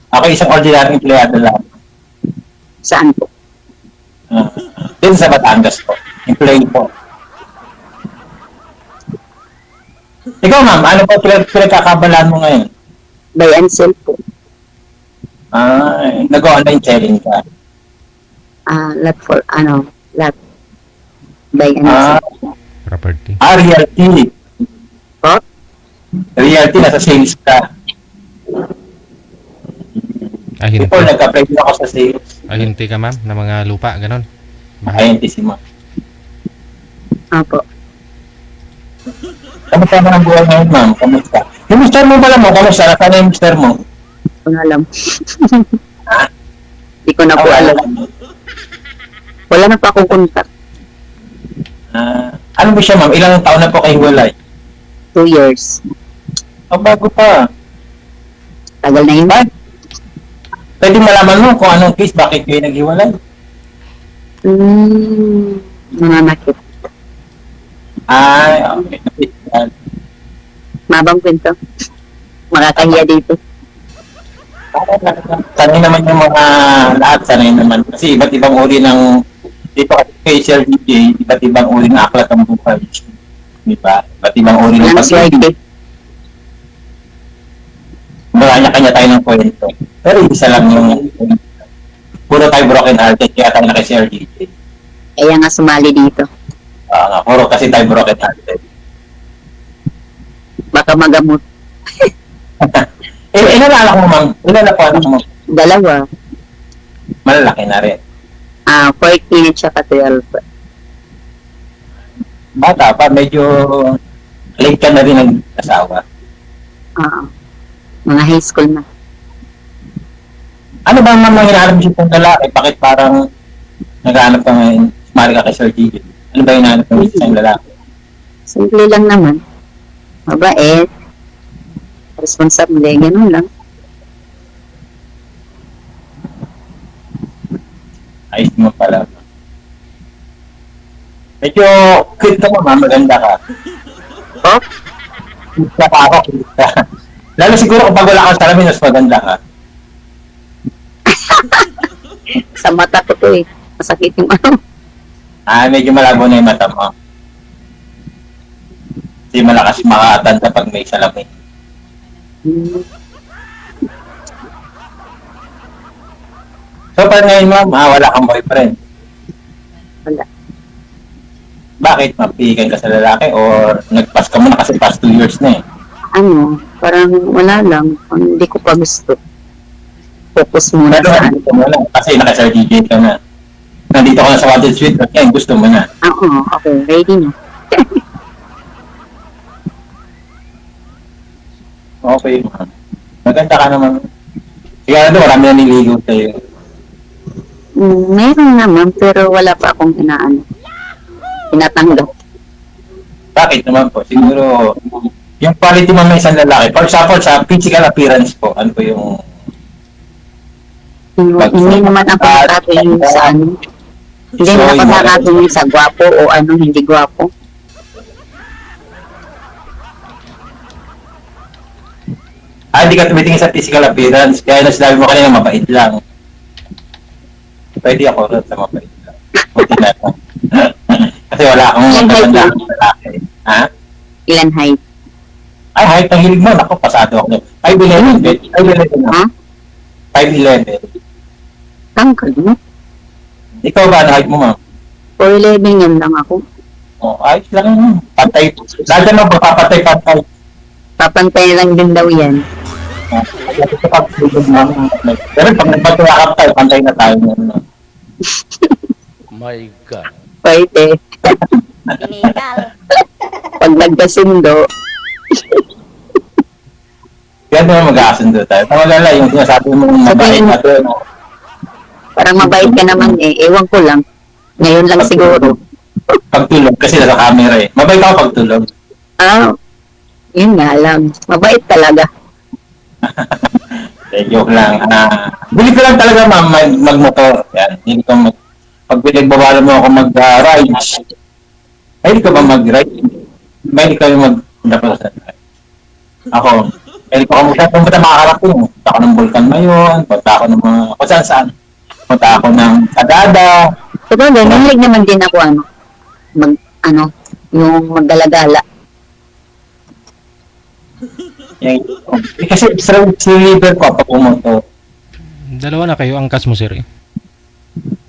Ako isang ordinary empleyado lang. Saan po? Din sa Batangas po. Employee po. Ikaw ma'am, ano po pinagkakabalaan mo ngayon? Buy and sell po. Nag-online selling ka. Lot for, lot. Buy and sell. Property. Realty. Po? Realty, nasa sales ka. Ahinti. Before, nag-apply din ako sa sales. Ahinti ka, ma'am, ng mga lupa, ganon. Ayun, si ma'am. Opo. Kamusta naman ang buhay ngayon, ma'am? Kamusta? Yung mister mo pala mo, kamusta? Nasaan na yung mister mo? Hindi ko na alam. Hindi ko na po alam. Wala na pa akong contact. Ano ba siya, ma'am? Ilang taon na po kayo hiwalay? 2 years. Bago pa. Tagal na yun. Pwede malaman mo kung anong case, bakit kayo naghiwalay? Nananakit. Okay. Mabang kwento. Makakahiya dito. Sanay naman yung mga lahat, sanay naman. Kasi iba't ibang uri ng, dito kasi kay Sir DJ, iba't ibang uri ng aklat ng buhay. Di ba? Iba't ibang uri ng Walang swerte. Kanya-kanya tayo ng kwento. Pero isa lang yung puro tayo broken hearted, kaya tayo na kay Sir DJ. Kaya nga sumali dito. Puro kasi tayo broken hearted. Baka magamot. Ilan na anak mo, ma'am? Ilan na po anak mo? 2. Malalaki na rin. 14 at saka 12. Bata pa, medyo late ka na rin nag-asawa. Mga high school na. Ano ba ang mga hinahanap mo sa lalaki? Bakit parang naghahanap ka ngayon? Mari ka kay Sir Gigi. Ano ba hinahanap mo sa isang lalaki? Simple lang naman. Mabait. Responsable. Ganun lang. Ayos mo pala. Medyo cute ka mo, ma'am. Maganda ka. Oh? Cute ka ako, cute ka. Lalo siguro kapag wala kang salamin, mas maganda ka. Sa mata ko to eh. Masakit yung ano. Medyo malabo na yung mata mo. Hindi malakas makatanda pag may salamin. So, pa ngayon, ma'am, wala kang boyfriend. Wala. Bakit? Mapihigan ka sa lalaki or nag-pass ka muna kasi past 2 years na eh. Parang wala lang. Hindi ko pa gusto. Focus muna Pero sa ano. gusto mo lang kasi naka-Sir DJ ka na. Nandito ka na sa Wanted Suite at yan, gusto mo na. Oo, okay. Ready na. Okay, ma'am. Maganda ka naman. Kaya doon, marami na niligaw sa'yo. Meron naman, pero wala pa akong tinatanggap. Bakit naman po? Siguro, yung quality mo may isang lalaki. For example, sa physical appearance po, ano po yung... Hindi naman ako nakatingin sa ano. Hindi naman ako nakatingin sa gwapo o hindi gwapo. Hindi ka tumitingin sa physical appearance. Kaya na sinabi mo kanina, mabait lang. Pwede ako rin sa mabait lang. Buti na lang. Kasi wala akong matanda lalaki. Ilan height? Ay, height ng hilig mo. Naku, pasado ako. 5'11", bet. 5'11 na. Ha? 5'11". Tangkal mo? Ikaw ba, ano height mo, ma'am? 4'11 yan lang ako. Oh, ayos lang yun. Pantay. Lahat naman, papatay-pantay. Papantay lang din daw yan. Pero pag nagpatuwakap tayo, pantay na tayo. My God. Pwede. Illegal. Pag nagkasundo, Yan naman mag-aasundo tayo. Tamalala, yung sinasabi mo mabait na doon. parang mabait ka naman eh. Ewan ko lang. Ngayon lang siguro. Pagtulog, kasi nasa camera eh. Mabait ako pagtulog. Ah, yun nga lang. Mabait talaga. Joke lang. Bili ko lang talaga, ma'am, mag-motor. Yan. Hindi ko pag pinagbabala mo ako mag-ride. Hindi ka ba mag-ride? Hindi ka mag-dapasan. Ako, hindi ko pumunta makakarating. Punta ako ng Vulcan ngayon, punta ako ng mga, kung saan. Punta ako ng Sagada. Pero mahilig naman din ako yung maggalagala. Yan. Kasi si liver ko pag pumunta. Dalawa na kayo, angkas mo, sir. Eh.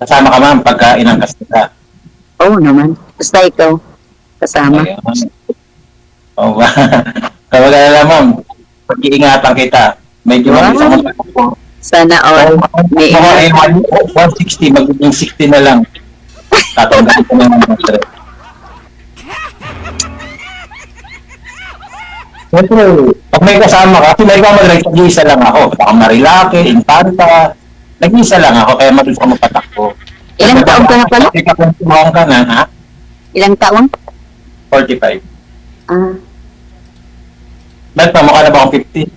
Kasama ka, ma'am, pagka inangkas kita. Oo naman. Basta ikaw, kasama. Oo ba? Kapag alala, ma'am, pag-iingatan kita. Medyo Wow. mabilis ako. Sana all. May Ako ay 160, magiging 60 na lang. Tatanggalin ko na ng stress. Siyempre, pag may kasama ka, kasi may mag-ride, nag-iisa lang ako. Baka Marilake, Infanta, nag-iisa lang ako, kaya mabilis ako mapatakbo. Ilang taon ka na pala? Ikaw ka na, ha? Ilang taon? 45. Ah, Dahil pa, mukha na ba akong 50?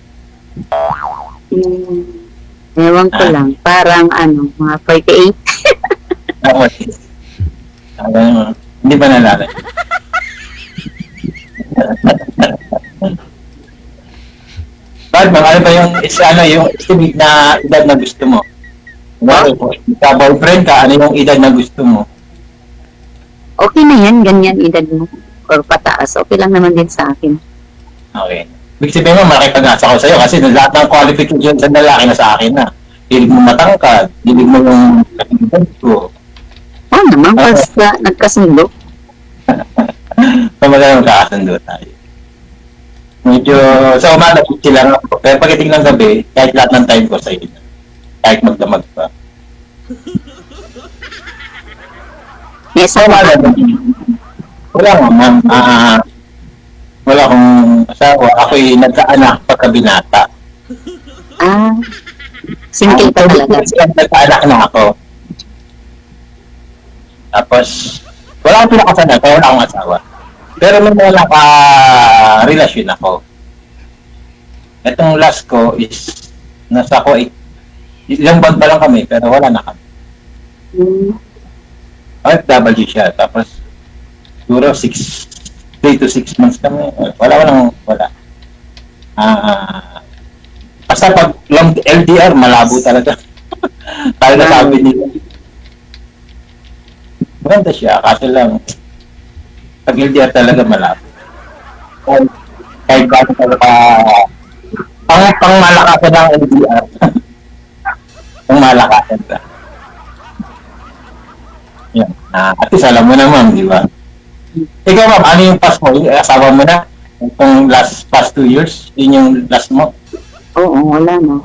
ewan ko lang. Parang mga 48. Ako, hindi ba nalala? Bakit ba? Ano ba yung estimate na edad na gusto mo? Boyfriend ka, ano yung edad na gusto mo? Okay na yan, ganyan edad mo. Or pataas. Okay lang naman din sa akin. Okay. Ibig sabihin mo, makipag-asa ko sa'yo kasi lahat ng qualifications sa lalaki na sa akin na. Hilig mo matangkad, hilig mo yung edad ko. Oo naman, basta nagkasundo. So, magkakasundo tayo. Medyo, sa umaga, sila nga po. Pero pagdating ng gabi, kahit lahat ng time ko sa iyo. Kahit magdamag pa. Yes, Sa umaga, wala nga, ma'am. Wala akong asawa. Ako'y nagkaanak pagkabinata. Single pa talaga. Nagkaanak na ako. Tapos, wala akong pinakasalan, kaya wala akong asawa. Pero may mga naka-relasyon ako. Itong last ko is, nasa ko, ilang buwan pa lang kami, pero wala na kami. OFW siya, tapos, siguro 3 to 6 months kami. Wala. Basta pag long LDR, malabo talaga. Kaya nasabi nila. Maganda siya, kasi lang, pag LDR talaga malabo. Kahit ba talaga, pang malakasan ng LDR. Pang malakasan ka. Yan. At least alam mo naman, di ba? Ikaw, ma'am, ano yung past mo? Yung asawa mo na? Itong past 2 years? Yun yung last mo? Oo, wala na.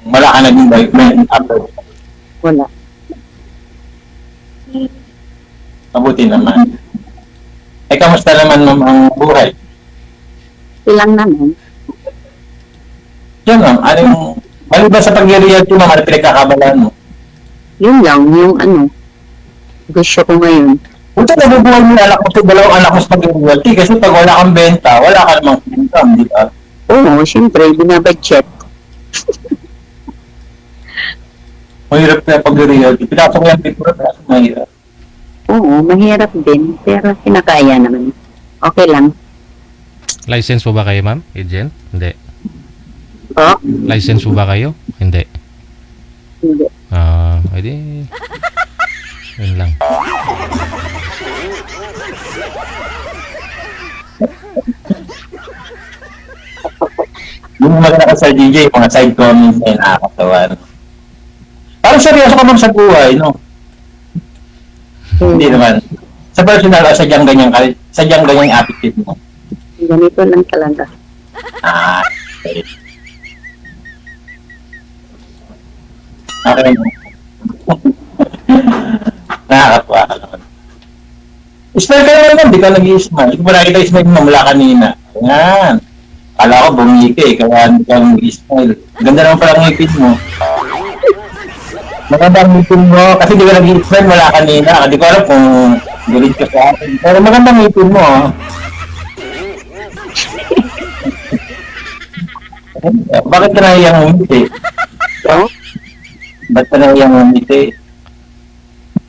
Wala ka naging boyfriend after? Wala. Mabuti naman. Kamusta naman, ma'am, ang buhay? Ilang naman. Yan, ma'am. Ano yung... Maliban sa pag-reality, ma'am, ano pinagkakabalaan mo? Yun lang, yung gusto ko ngayon. Buti nabubuhay mo yung anak mo, dalawang anak mo sa pag-reality kasi pag wala kang benta, wala ka namang income, di ba? Oo, siyempre, binabudget. Mahirap na pag-reality. Pinasok ko yung picture, pero mahirap. Oo, mahirap din, pero kinakaya naman. Okay lang. License po ba kayo, ma'am? Agent? Hindi. Oh, License po ba kayo? Hindi. hindi. Edi... Yun lang. maganda ka sa DJ, mga side comments ay nakakatawa. No? Parang seryoso ka man sa buhay, no? Hindi naman. Sa personal, sadyang ganyan attitude mo. Ganito lang talaga. Ah, okay. Okay. Nakakatawa ka naman. Smile ka naman, di ka nag-i-smile. Hindi ko pa nakita yung smile mo mula kanina. Yan. Kala ko bumiki eh, kaya hindi ka nag-i-smile. Ganda naman pala ang ngipin mo. Maganda ang ngipin mo, kasi di ka nag-i-smile mula kanina. Hindi ko alam kung galit ka sa akin. Pero maganda ang ngipin mo. Bakit ka nahiyang umiti? So, Ba't ka nahiyang umiti?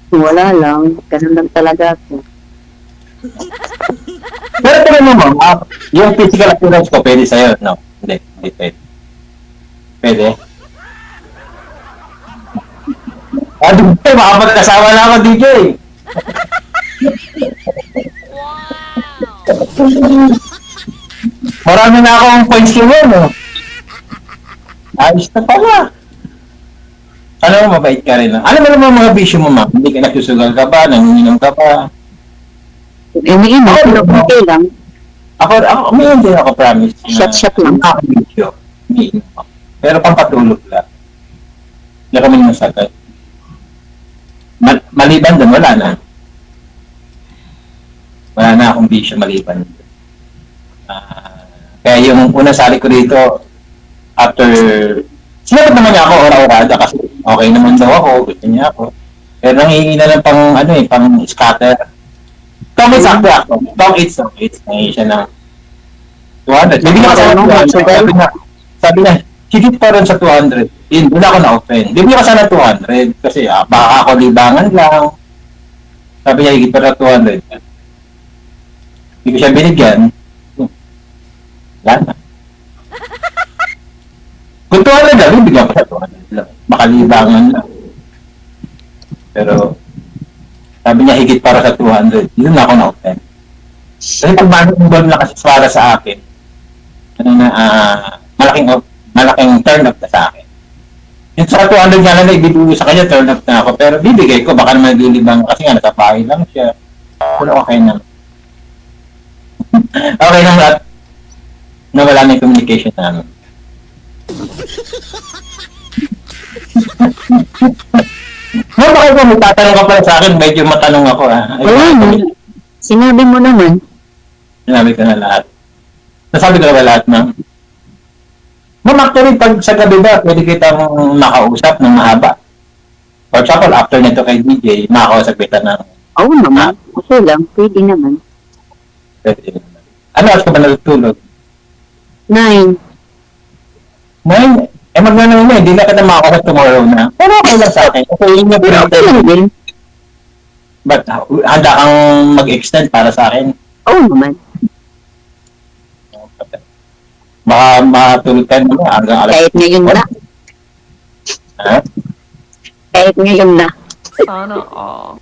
wala lang. Ganun lang talaga ako. Pero tingnan mo, ma'am, yung physical appearance ko, pwede sa'yo, no? Hindi pwede. Pwede? DJ, makapagkasama na ako, DJ! Marami na akong points ko mo, no? Ayos na pala. Alam mo, mabait ka rin, no? Alam mo naman mga bisyo mo, ma'am? Hindi ka nagsusugal ka ba? Nanginginom ka pa? Iniinom, pero okay lang. Ako, umiinom din ako, promise. Shot lang. Nakakabisyo. Umiinom ako. Pero pampatulog lang. Hindi kami nasagay. Maliban doon, wala na. Wala na akong bisyo maliban doon. Kaya yung unang sali ko dito, after, sinagot naman niya ako, ora-orada, kasi okay naman daw ako, gusto niya ako. Pero nangihingi na lang pang scatter. Tom 8 sakto ako. Tom 8, nangihingi siya ng 200. Bibigyan ka sana ng 200. Sabi niya, higit pa rin sa 200. Yun, wala ako na-open. Bibigyan ka sana 200, kasi baka ako libangan lang. Sabi niya, higit pa rin 200. Hindi ko siya binigyan. Wala na. Kung 200 lang, bibigyan ko siya 200 lang. Makalibangan lang. Pero, sabi niya, higit para sa 200. Yun na ako na-open. Kasi pag manong na kasi para sa akin, malaking turn up na sa akin. Yung sa 200 nga lang na ibibigay sa kanya, turn up na ako. Pero bibigay ko, baka naman nilibang kasi nga natapahin lang siya. Pero okay na. Okay na lahat. Nawala na yung communication namin. No, bakit mo may tatanong ka pala sa akin? Medyo matanong ako, ha? Wala na. Sinabi mo naman. Sinabi ko na lahat. Nasabi ko na ba lahat, ma'am? Ma'am, actually, pag sa gabi ba, pwede kitang makausap ng mahaba. For example, after nito kay DJ, makakausap kita ng... Oo naman. Okay lang. Pwede naman. Pwede. Ano oras ka ba natutulog? 9. Ngayon, magna na, hindi na kita makakausap tomorrow na. Pero okay lang sa akin. Okay, yun yung Okay lang din. But handa kang mag-extend para sa akin. Oo naman. Baka matulog ka naman hanggang alas. Kahit ngayon na. Ha? Kahit ngayon na. Sana all.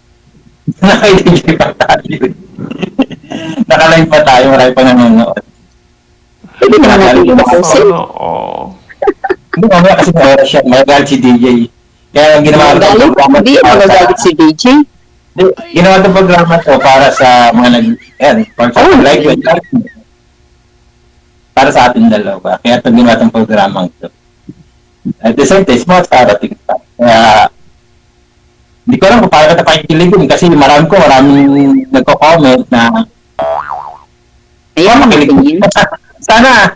Nakaitigay pa tayo. Nakalive pa tayo, marami pa nanonood. Pwede naman natin yung makusin. Hindi mamaya kasi magalit si DJ. Kaya ginawa ko itong programa. Hindi magagalit si DJ. Ginawa itong programa to para sa mga for example, like you and like me. Para sa ating dalawa. Kaya ito ginawa itong programa ito. At the same time, smart parating pa. Kaya, hindi ko alam kung paano kita pakikiligin kasi maraming nagko-comment na Ayan ang tingin. sana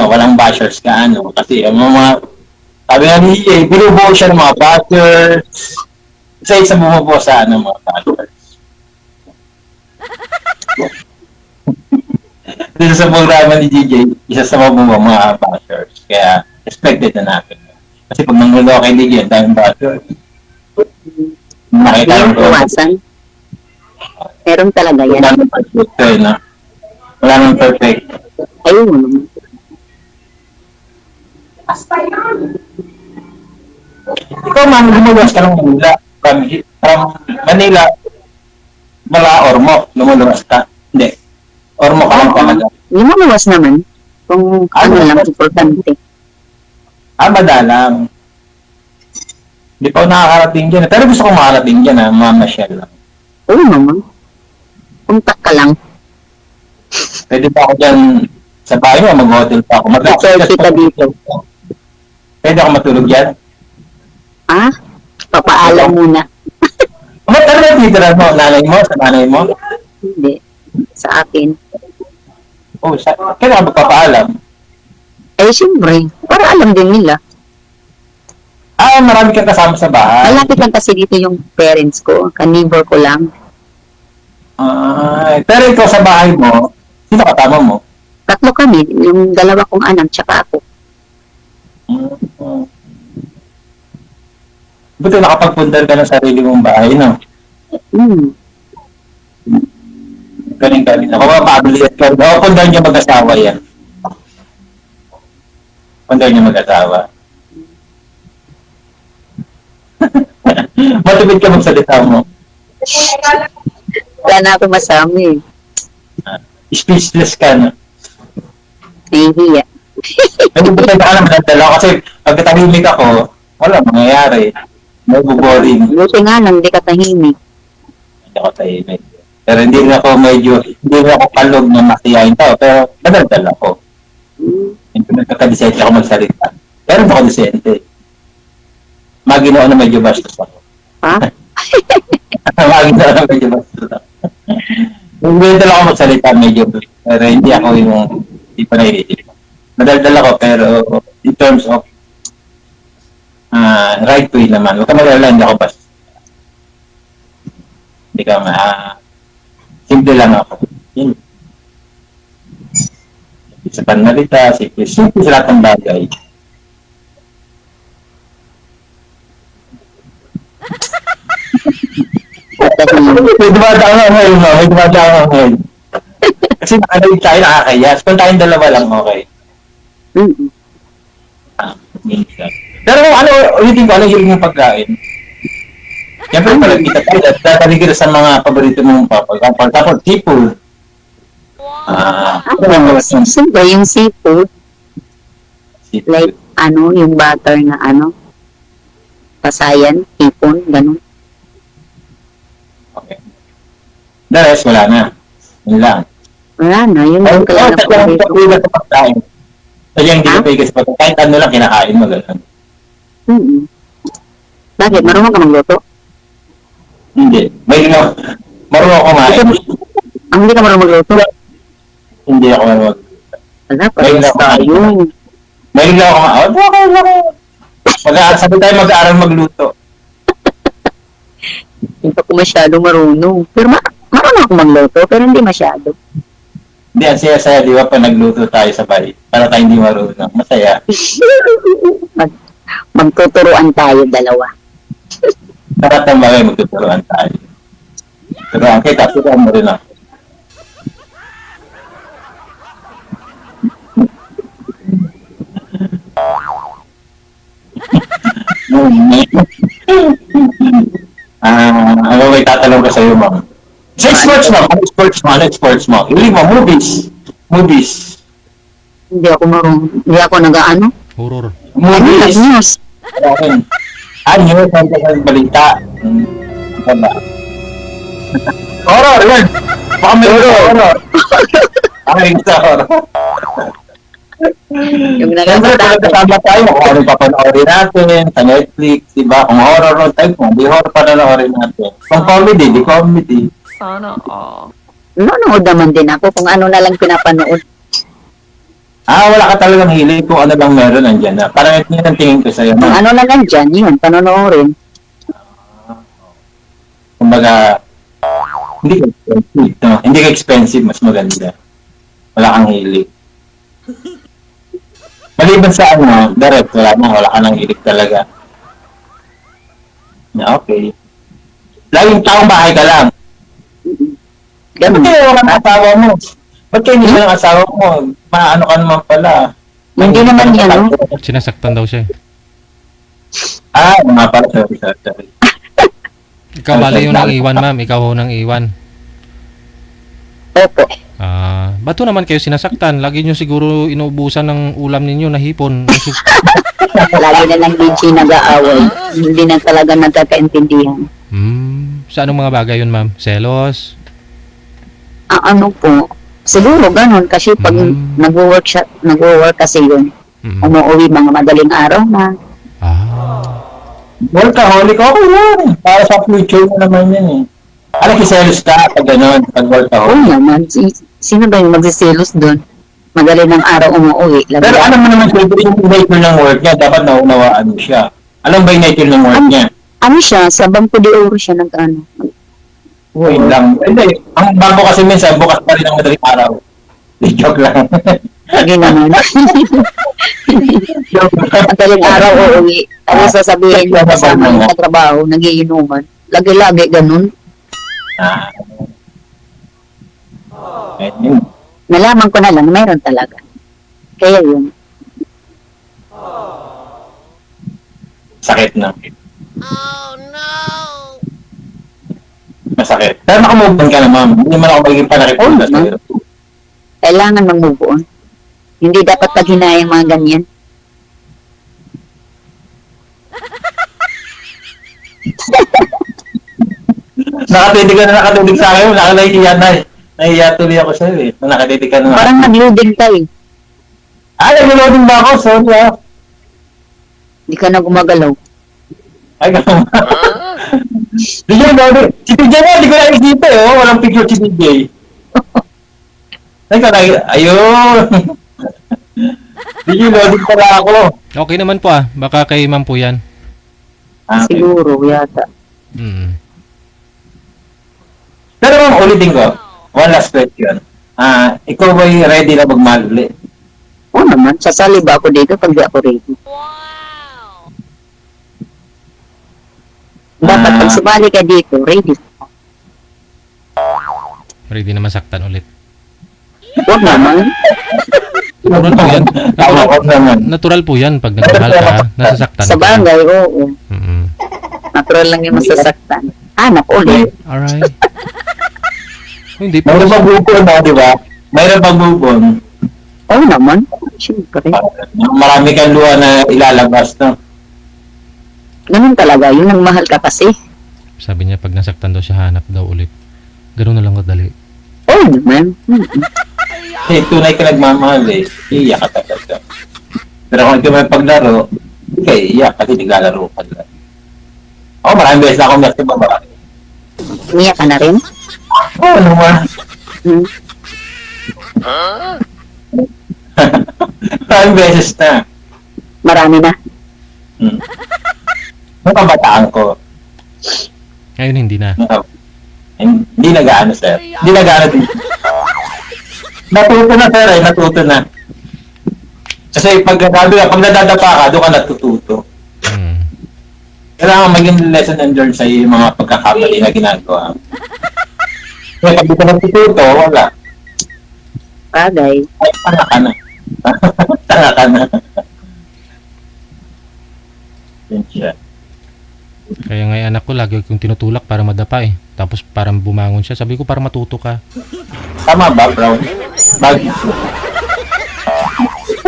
walang bashers ka kasi ang mga sabi nga ni binubuo siya ng mga bashers isa bumubuo sa mga bashers dito sa programa ni DJ isa sa mga bashers kaya expected na natin kasi pag nangulo kay DJ ang daming bashers makita Hindi ko iwasan. Meron talaga yan. wala nang perfect. Ayun naman. Ikaw, ma'am, lumuluwas ka ng Manila. From Manila, Ormoc, lumuluwas ka. Hindi. Ormoc ka lang talaga. Lumuluwas naman. Kung ano lang, importante. Madalang. Hindi pa ako nakakarating dyan. Pero gusto ko makarating dyan, mamasyal lang. Oo naman. Puntak ka lang. Pwede pa ako dyan sa bahay mo, mag-hotel pa ako. Hotel kita dito. Pwede ako matulog dyan. Ah? Papaalam muna. Ano ba titira mo? Nanay mo? Sa nanay mo? Hindi. Sa akin. Kaya ka magpapaalam? Eh, siyempre. Para alam din nila. Marami kang kasama sa bahay. Malapit lang kasi dito yung parents ko. Ka-neighbor ko lang. Pero ikaw sa bahay mo, sino kasama mo? Tatlo kami. Yung dalawa kong anak, tsaka ako. Buti nakapagpundar ka ng sarili mong bahay, no? Galing. Ako mapabilit ka. Pundar niyo mag-asawa yan. Pundar niyo mag-asawa. Matipid ka magsalita mo. Wala na ako masama Speechless ka, no? Nahihiya. Hindi ba tayo na madadala? Kasi pagkatahimik ako, wala mangyayari. Boring. Buti nga lang, hindi ka tahimik. Hindi ako tahimik. Pero hindi rin ako kalog na masiyahin tao. Pero madadala ako. Hindi nagkakadisente ako magsalita. Pero hindi ako disente. Maginoo na medyo bastos ako. Ha? Maginoo na medyo bastos ako. Hindi dala ako magsalita medyo. Pero hindi ako hindi pa naiisip. Madaldal ako pero in terms of right way naman. Huwag ka mag-alala, hindi ako bastos. Hindi ka simple lang ako. Yun. Sa panalita, simple sa lahat ng bagay. May dumadaan ako ngayon. Kasi nakalalit tayo, nakakayas. Kung tayong dalawa lang, okay. Minsan. Pero ulitin ko, ano hiling mong pagkain? Siyempre pala kita tayo, tatali kita sa mga paborito mong papagkapal. Tapos, seafood. Siyempre, yung seafood, like, yung butter na pasayan, hipon, ganun. Okay. The rest, wala na. Yun lang. Wala na, yun yung kaya na paborito. Sa pagkain. Kaya hindi ka pwede sa pagkain. Kahit ano lang kinakain mo, gano'n. Bakit? Marunong ka magluto? Hindi. Marunong ako kumain. Hindi ka marunong magluto? Hindi ako marunong. Wala, parehas tayo. May lang ako sabi tayo mag-aaral magluto. Hindi ako masyado marunong. Pero marunong ako magluto, pero hindi masyado. Hindi, ang saya-saya, di ba, pag nagluto tayo sa bahay. Para tayo hindi marunong. Masaya. Magtuturuan tayo dalawa. Dapat ang bagay, magtuturuan tayo. Turuan kita, turuan mo rin ako. Ano may tatanong ka sa'yo, ma'am? Sa sports mo? Ano sports mo? Hindi mo, movies. Hindi ako marunong. Hindi ako nag-ano. Horror. Movies. News. News, ang balita. Ano ba? Horror, yan. Baka may horror. Ay, gusto horror. Yung Siyempre, pagkakasama tayo, kung ano papanoorin natin sa Netflix, diba? Kung horror tayo, kung di horror panoorin natin. Kung comedy, di comedy. Sana all. Nanonood naman din ako kung ano na lang pinapanood. Wala ka talagang hilig kung ano lang meron nandyan na. Parang yun ang tingin ko sa'yo. Kung ano na lang dyan, yun, panonoorin. Kumbaga, hindi ka expensive, no? Hindi ka expensive, mas maganda. Wala kang hilig. Maliban sa direct, wala ka nang hilig talaga. Okay. Laging taong bahay ka lang. Ganun. Ba't kayo ang asawa mo? Ba't kayo hindi ng asawa mo? Maano ka naman pala. Hindi naman yan, Sinasaktan daw siya. Mga pala. Sorry. Ikaw bali yung nang iwan, ma'am. Ikaw ho nang iwan. Opo. Bato naman kayo sinasaktan. Lagi nyo siguro inuubusan ng ulam ninyo na hipon. Lagi na lang din siya nag-aaway. Hindi na talaga nagkakaintindihan. Sa anong mga bagay yun, ma'am? Selos? Ano po, siguro ganun kasi pag nag-work kasi yun, umuwi mga madaling araw na. Workaholic, okay yan. Para sa future mo naman yan eh. Alam, kiselos ka pag gano'n, pag Oo workaholic. naman, sino ba yung magsiselos doon? Madaling ng araw umuwi. Pero alam mo naman, siyempre yung nature ng work niya, dapat naunawaan mo siya. Alam ba yung nature ng work niya? Ano siya, sa Bangko de Oro siya nag-ano. Wait lang. Hindi, ang bago kasi minsan, bukas pa rin ang madaling araw. Di joke lang. Lagi naman. Madaling araw uuwi. Tapos sasabihin niya kasama yung katrabaho, nagiinuman. Lagi-lagi ganun. Ayun. Nalaman ko na lang, mayroon talaga. Kaya yun. Sakit na. Masakit. Pero nakamove on ka na, ma'am. Hindi man ako magiging panakipula Oo, sa'yo. Kailangan mag-move on. Hindi dapat paghinayang mga ganyan. Nakatitig ka na nakatitig sa akin. Nakalahiya na eh. Nahiya tuloy ako sa'yo eh. Nakatitig ka na. Parang nag-loading ka eh. Nag-loading ba ako? Sorry ah. Hindi ka na gumagalaw. Ay, gano'n. DJ, loading. Si DJ nga, hindi ko nakikita eh. Oh. Walang picture si DJ. Ayun. DJ, loading pala ako. Okay naman po Baka kay ma'am po yan. Okay. Siguro, yata. Pero ma'am, ulitin ko. One last question. Ikaw ba'y ready na magmahal ulit? Oo naman, sasali ba ako dito pag di ako ready? Dapat pag sumali ka dito, ready. Ready na masaktan ulit. Huwag naman. Natural po yan. Huwag naman. Natural po yan pag nagmahal ka. Nasasaktan Sa ka. bagay, oo. Natural lang yung masasaktan. Hanap ulit. Alright. Hindi po. Mayroon pang bubon, di ba? Mayroon pang bubon. Oo naman. Siyempre. Marami kang luha na ilalabas, no? Ganun talaga. Yun ang mahal ka kasi. Sabi niya pag nasaktan daw siya, hanap daw ulit. Ganun na lang kadali. Oo naman. Kasi tunay ka nagmamahal eh. Iiyak ka talaga. Pero kung ikaw may paglaro, okay, iiyak kasi naglalaro ka lang. Ako, maraming beses na ako umiyak sa babae. Umiyak ka na rin? Oo naman. Maraming beses na. Marami na. Nung kabataan ko, Ngayon hindi na. hindi nag-ano, sir. Hindi nag-ano din. Natuto na, sir, eh. Natuto na. Kasi pag nadadapa ka, doon ka natututo. Kailangan maging lesson and learn sa yung mga pagkakamali na ginagawa. Kaya pag di ka natututo, wala. Bagay. Ay, tanga ka na. Tanga ka na. Yan siya. Kaya nga yung anak ko, lagi kong tinutulak para madapa eh. Tapos parang bumangon siya. Sabi ko, para matuto ka. Tama ba, Brown? Bagay.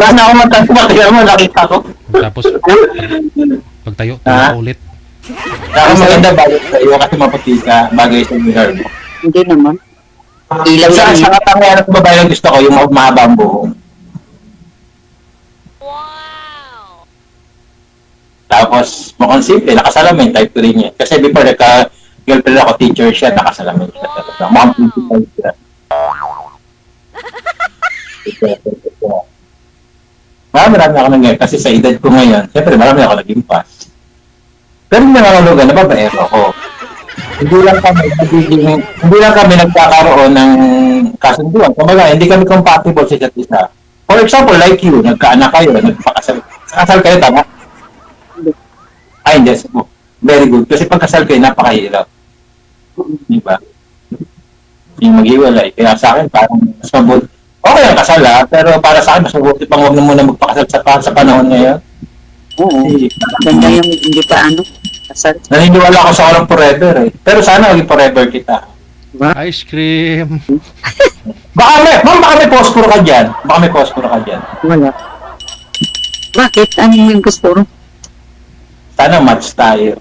Wala na ako matanda. Kaya mo, nakita ko. Tapos, pagtayo, tulo ka ulit. Kaya maganda bagay sa iyo kasi maputi ka. Bagay sa iyo. Hindi naman. Ilaw Sa lang yun. katangian ng babae ang gusto ko, yung mahaba ang buhok. Tapos, mukhang simple, nakasalamin, type 3 niya. Kasi before nagka-girlfriend ako, teacher siya, nakasalamin siya talaga. Mukhang principal siya. Marami ako nangyari kasi sa edad ko ngayon, siyempre marami ako naging pass. Pero yung nangangulugan, nababaero ako. Hindi lang kami nagkakaroon ng kasunduan. Kumbaga, hindi kami compatible sa isa't isa. For example, like you, nagkaanak kayo, nagpakasal. Kasal kayo, tama? Ay, hindi. Very good. Kasi pagkasal kayo, napakahirap. Diba? Yung maghiwalay. Kaya sa akin, parang mas mabuti. Okay ang kasal pero para sa akin, mas mabuti pang huwag na muna magpakasal sa panahon ngayon. Oo. Ganda yung hindi pa ano. Kasal. Naniniwala ako sa walang forever eh. Pero sana maging forever kita. Ice cream. Baka may posporo ka dyan. Baka may posporo ka dyan. Wala. Bakit? Ano yung gusto? Sana match tayo.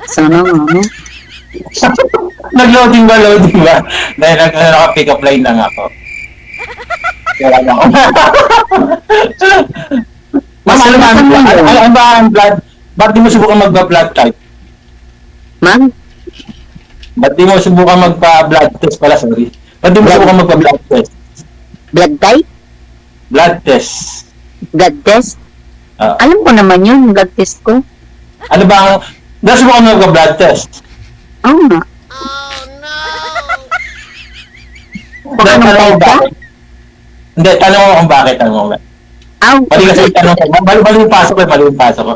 Sana nga, no? Loading ba? Dahil naka-pick up line lang ako. Kaya lang ako. Ma'am, ano ba ang blood? Ba't di mo subukan magpa-blood type? Ma'am? Ba't di mo subukan magpa-blood test pala, sorry? Ba't di mo subukan magpa-blood test? Blood type? Blood test. Blood test? Ah. Alam ko naman yun, blood test ko. Ano ba ang... Nasubukan mo magpa-blood test? Oo nga. Baka Tanong nang mo ka? bakit? Hindi, tanong mo kung bakit. Tanong mo. Mali kasi tanong ko. Mali yung pasok ko.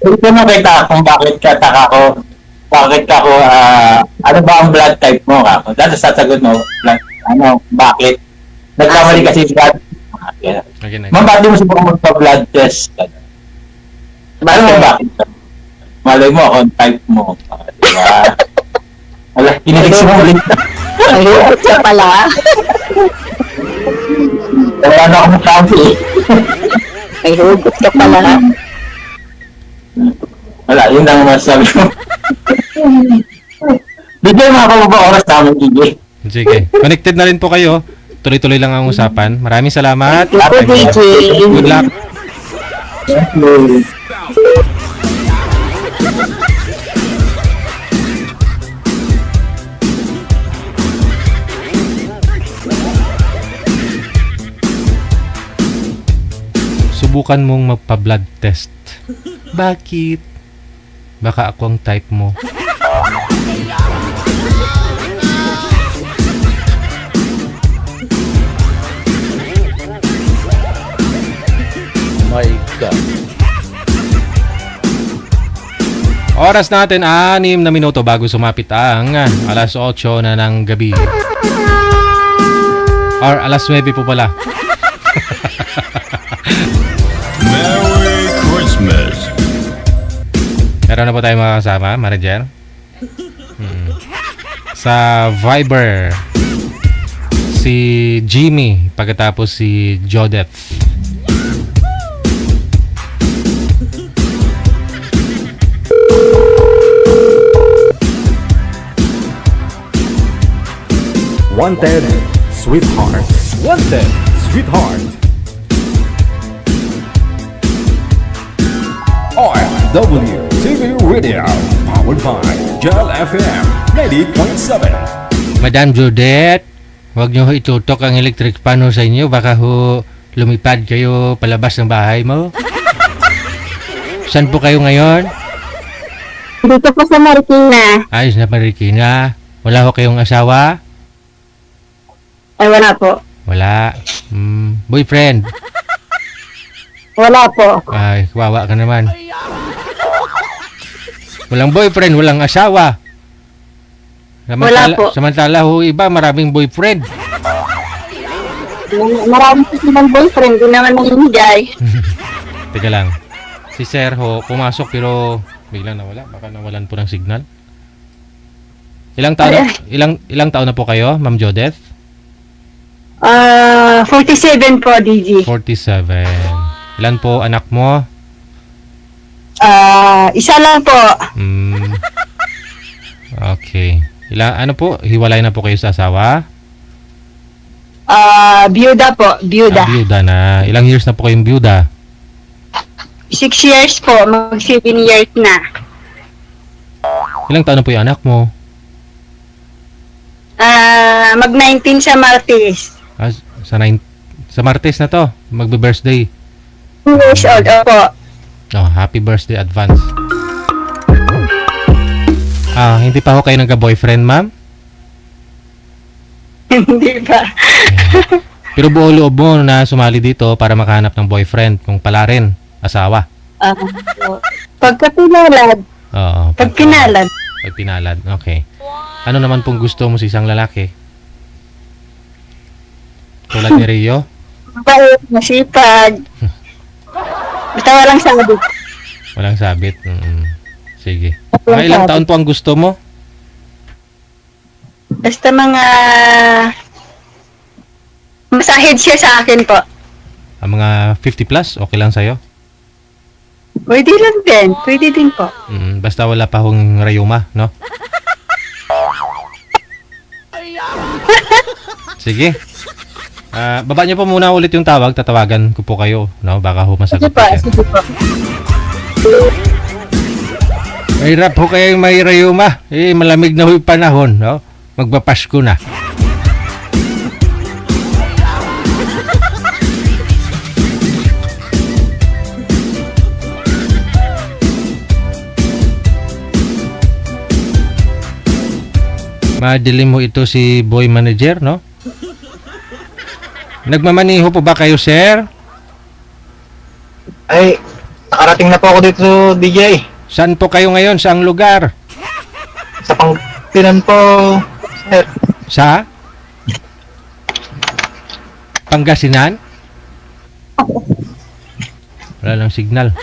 Ito mo kita kung bakit ka taka ko. Bakit ka ko, ano ba ang blood type mo ka? Dahil sasagot mo, bakit? Nagkamali kasi blood. Okay, Ma'am, bakit di mo subukan magpa-blood test? Bakit? Malay mo kung type mo. Diba? Wala, kinilig mo ulit. Ayun, siya pala. Wala na akong sabi. Ay, hugot ka pala. Wala, yun lang masasabi ko. DJ, mga ba oras namin, DJ? Sige. Connected na rin po kayo. Tuloy-tuloy lang ang usapan. Maraming salamat. Ito, DJ. Good luck. Subukan mong magpa-blood test. Bakit? Baka ako ang type mo. My God. Oras natin 6 na minuto bago sumapit ang alas 8 na ng gabi. Or alas 9 po pala. Merry Christmas. Meron na po tayo mga kasama, Marijer. Sa Viber, si Jimmy, pagkatapos si Jodeth. Wanted, sweetheart. Wanted, sweetheart. RFW TV Radio, powered by Gel FM 90.7. Madam Jodeth, huwag niyo ho itutok ang electric pan ho sa inyo. Baka ho lumipad kayo palabas ng bahay mo. Saan po kayo ngayon? Dito po sa Marikina. Ayos na Marikina. Wala ho kayong asawa? Ay, wala po. Wala. Boyfriend? Wala po. Ay, kawawa ka naman. Walang boyfriend, walang asawa. Wala po. Samantala ho iba, maraming boyfriend. Marami po silang boyfriend. Di naman nangyayay. Teka lang. Si Sir ho, pumasok pero biglang nawala. Baka nawalan po ng signal. Ilang taon na po kayo, Ma'am Jodeth? 47 po, DJ. 47. Ilan po anak mo? Isa lang po. Okay. Ano po? Hiwalay na po kayo sa asawa? Byuda po. Byuda. Byuda na. Ilang years na po kayong byuda? 6 years po. Mag 7 years na. Ilang taon na po yung anak mo? Mag 19 sa Martes. Sa Martes na to. Magbe-birthday. 2 years old. Opo. Oh, happy birthday advance. Hindi pa ho kayo nagka-boyfriend, ma'am? Hindi pa. Pero buo loob mo na sumali dito para makahanap ng boyfriend kung pala rin asawa. Pagkapinalad. Oo. Pagpinalad. Pagpinalad. Okay. Ano naman pong gusto mo sa isang lalaki? Tulad ni Rio? Mabait, masipag. Basta walang sabit. Walang sabit. Sige. Mga ilang taon po ang gusto mo? Basta mga masahid siya sa akin po. Ang mga 50 plus, okay lang sa'yo? Pwede lang din. Pwede din po. Basta wala pa hong rayuma, no? Sige. Baba niyo po muna ulit yung tawag. Tatawagan ko po kayo, no? Baka ho masagot po siya. Sige po. Mahirap ho kayo may rayuma. Malamig na ho yung panahon, no? Magpapasko na. Madilim mo ito si boy manager, no? Nagmamaniho po ba kayo, sir? Ay, nakarating na po ako dito, DJ. Saan po kayo ngayon? Saang lugar? Sa Pangasinan po, sir. Sa? Pangasinan? Wala lang signal.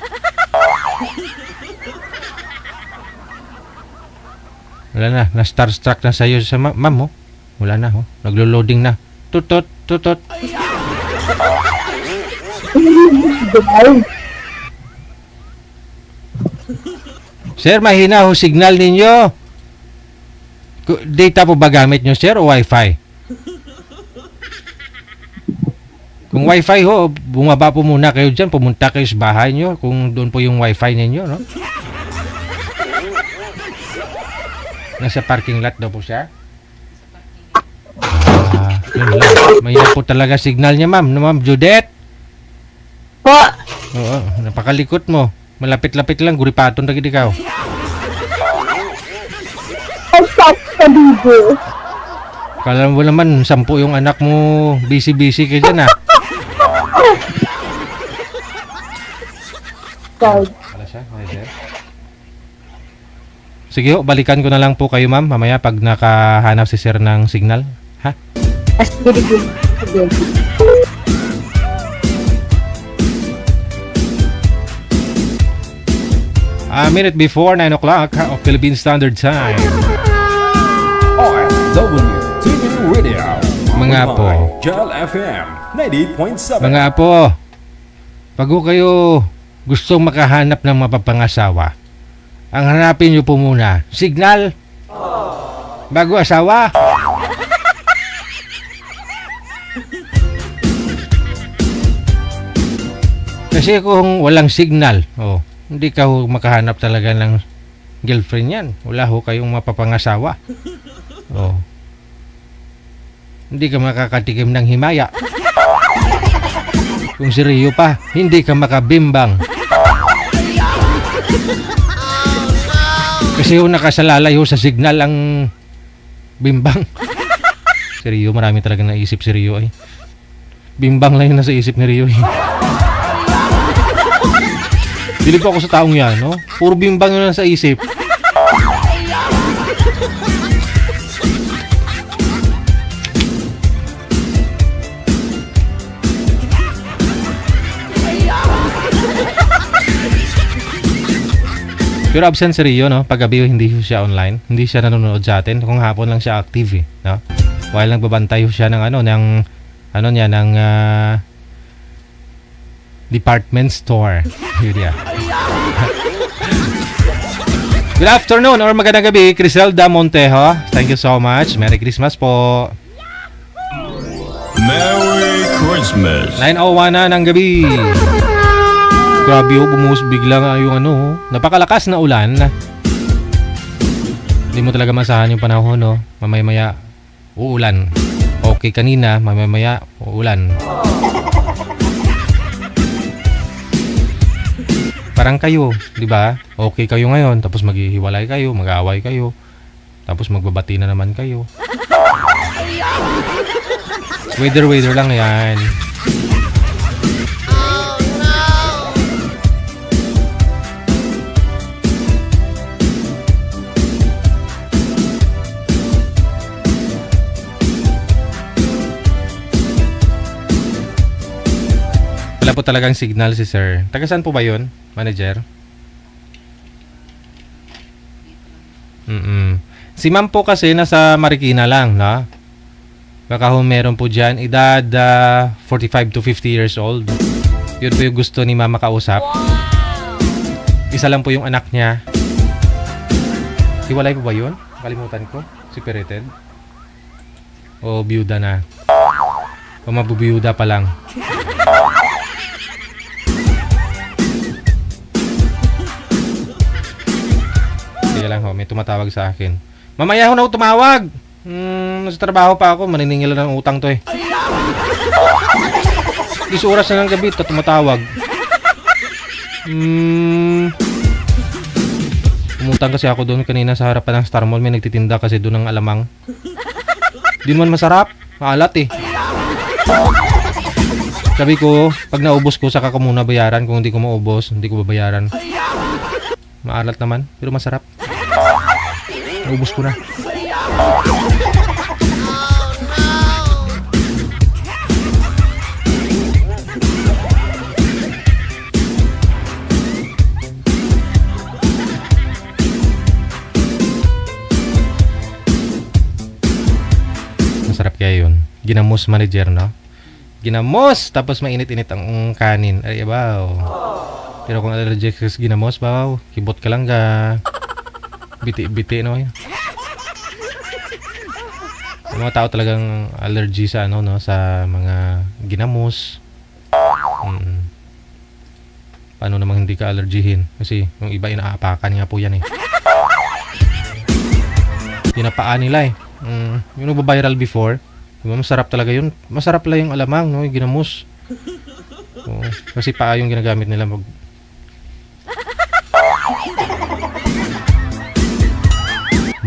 Wala na, na-starstruck na sa'yo sa ma'am, oh. Wala na, oh. Naglo-loading na. Tutot, tutot. Sir, mahina ho signal ninyo. Data po ba gamit nyo, sir, o wifi? Kung wifi ho, bumaba po muna kayo dyan. Pumunta kayo sa bahay nyo kung doon po yung wifi ninyo, no? Nasa parking lot daw po siya. Yun lang. Mahina po talaga signal niya, ma'am. No, ma'am Judith? Po. Oo, napakalikot mo. Malapit-lapit lang, guripaton na ikaw. Ang sakit sa bibo. Kala mo naman, 10 yung anak mo, busy-busy ka dyan, ah. Wala siya? Okay, sir. Sige ho, balikan ko na lang po kayo, ma'am, mamaya pag nakahanap si sir ng signal. Ha? Sige. A minute before 9 o'clock of Philippine Standard Time. OFW TV Radio. Mga po. Jal FM 90.7. Mga apo, pag ho kayo gustong makahanap ng mapapangasawa, ang hanapin nyo po muna, signal. Bago asawa. Kasi kung walang signal, hindi ka ho makahanap talaga ng girlfriend yan. Wala ho kayong mapapangasawa. Hindi ka makakatikim ng himaya. Kung si Rio pa, hindi ka makabimbang. Kasi ho nakasalalay ho sa signal ang bimbang. Si Rio, marami talaga naisip si Rio ay. Bimbang lang yung nasa isip ni Rio eh. Bilib ako sa taong yan, no? Puro bimbang yun nasa isip. Pero absent si Rio, no? Paggabi hindi siya online. Hindi siya nanonood sa atin. Kung hapon lang siya active, eh, no? While nagbabantay siya ng ng department store. Yun yan. Good afternoon or magandang gabi, Criselda Montejo. Thank you so much. Merry Christmas po. Merry Christmas. 9:01 na ng gabi. Grabe ho, bumuhos bigla nga yung napakalakas na ulan. Hindi mo talaga masahan yung panahon, no? Mamaya-maya, uulan. Okay kanina, mamaya-maya, uulan. Parang kayo, di ba? Okay kayo ngayon, tapos maghihiwalay kayo, mag-aaway kayo, tapos magbabati na naman kayo. Weather lang yan. Wala po talagang signal si sir. Taga saan po ba yun, manager? Si ma'am po kasi nasa Marikina lang, no? Baka ho meron po dyan, edad 45 to 50 years old. Yun po yung gusto ni mama kausap. Isa lang po yung anak niya. Hiwalay po ba yun? Kalimutan ko. Separated. O biyuda na. O mabubiyuda pa lang. Sige lang ho, may tumatawag sa akin. Mamaya ho na ho tumawag! Nasa trabaho pa ako, maniningil ng utang to eh. 10 oras na ng gabi, ito tumatawag. Umutang kasi ako doon kanina sa harapan ng Star Mall. May nagtitinda kasi doon ng alamang. Di naman masarap, maalat eh. Sabi ko, pag naubos ko, saka ko muna bayaran. Kung hindi ko maubos, hindi ko babayaran. Maalat naman, pero masarap. Naubos ko na. Masarap kaya yun. Ginamos manager, no? Ginamos, tapos mainit-init ang kanin. Ay, baw. Pero kung allergic sa ginamos, baw, kibot ka lang ga. Biti-biti, no? Yung mga tao talagang allergy sa ano, no? Sa mga ginamos. Paano namang hindi ka allergihin? Kasi yung iba inaapakan nga po yan eh. Tinapaan nila eh. Yung nagba-viral before, diba, masarap talaga yun. Masarap lang yung alamang, no? Yung ginamos. Kasi paa yung ginagamit nila mag...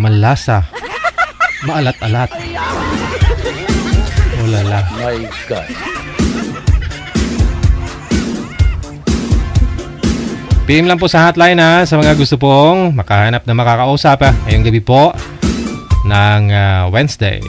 Malasa. Maalat-alat. Oh lala. My God. PM lang po sa hotline ha, sa mga gusto pong makahanap na makakausap ha, ngayong gabi po ng Wednesday.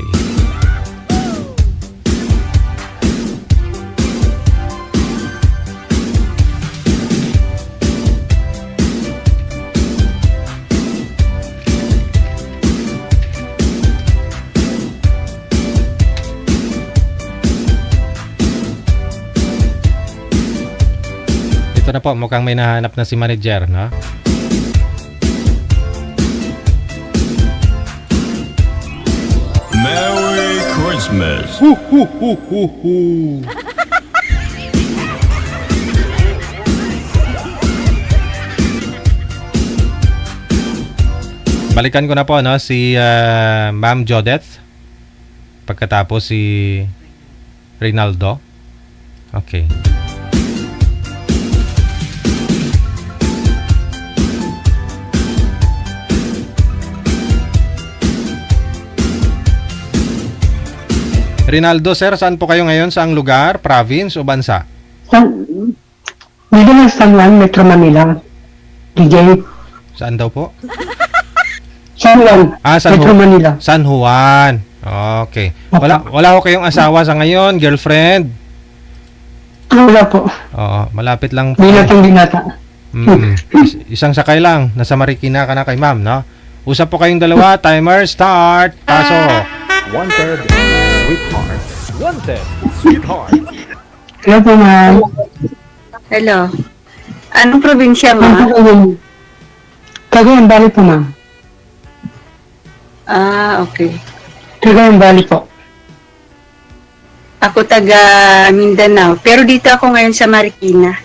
Ito na po, mukhang may nahanap na si manager, no? Merry Christmas. Balikan ko na po, no, si Ma'am Jodeth. Pagkatapos si Rinaldo. Okay. Rinaldo, sir, saan po kayo ngayon? Saang lugar, province o bansa? Dito lang sa Metro Manila. DJ. Saan daw po? San Juan. Metro Manila. San Juan. Okay. Wala ko kayong asawa sa ngayon, girlfriend? Wala po. Oo, malapit lang po. Binata. Isang sakay lang. Nasa Marikina ka na kay ma'am, no? Usap po kayong dalawa. Timer, start. Pasok. Wanted, sweetheart. Wanted, sweetheart. Hello po, ma'am. Hello. Anong probinsya, ma? Cagayan Valley po, ma'am. Okay. Cagayan Valley po. Ako taga Mindanao. Pero dito ako ngayon sa Marikina.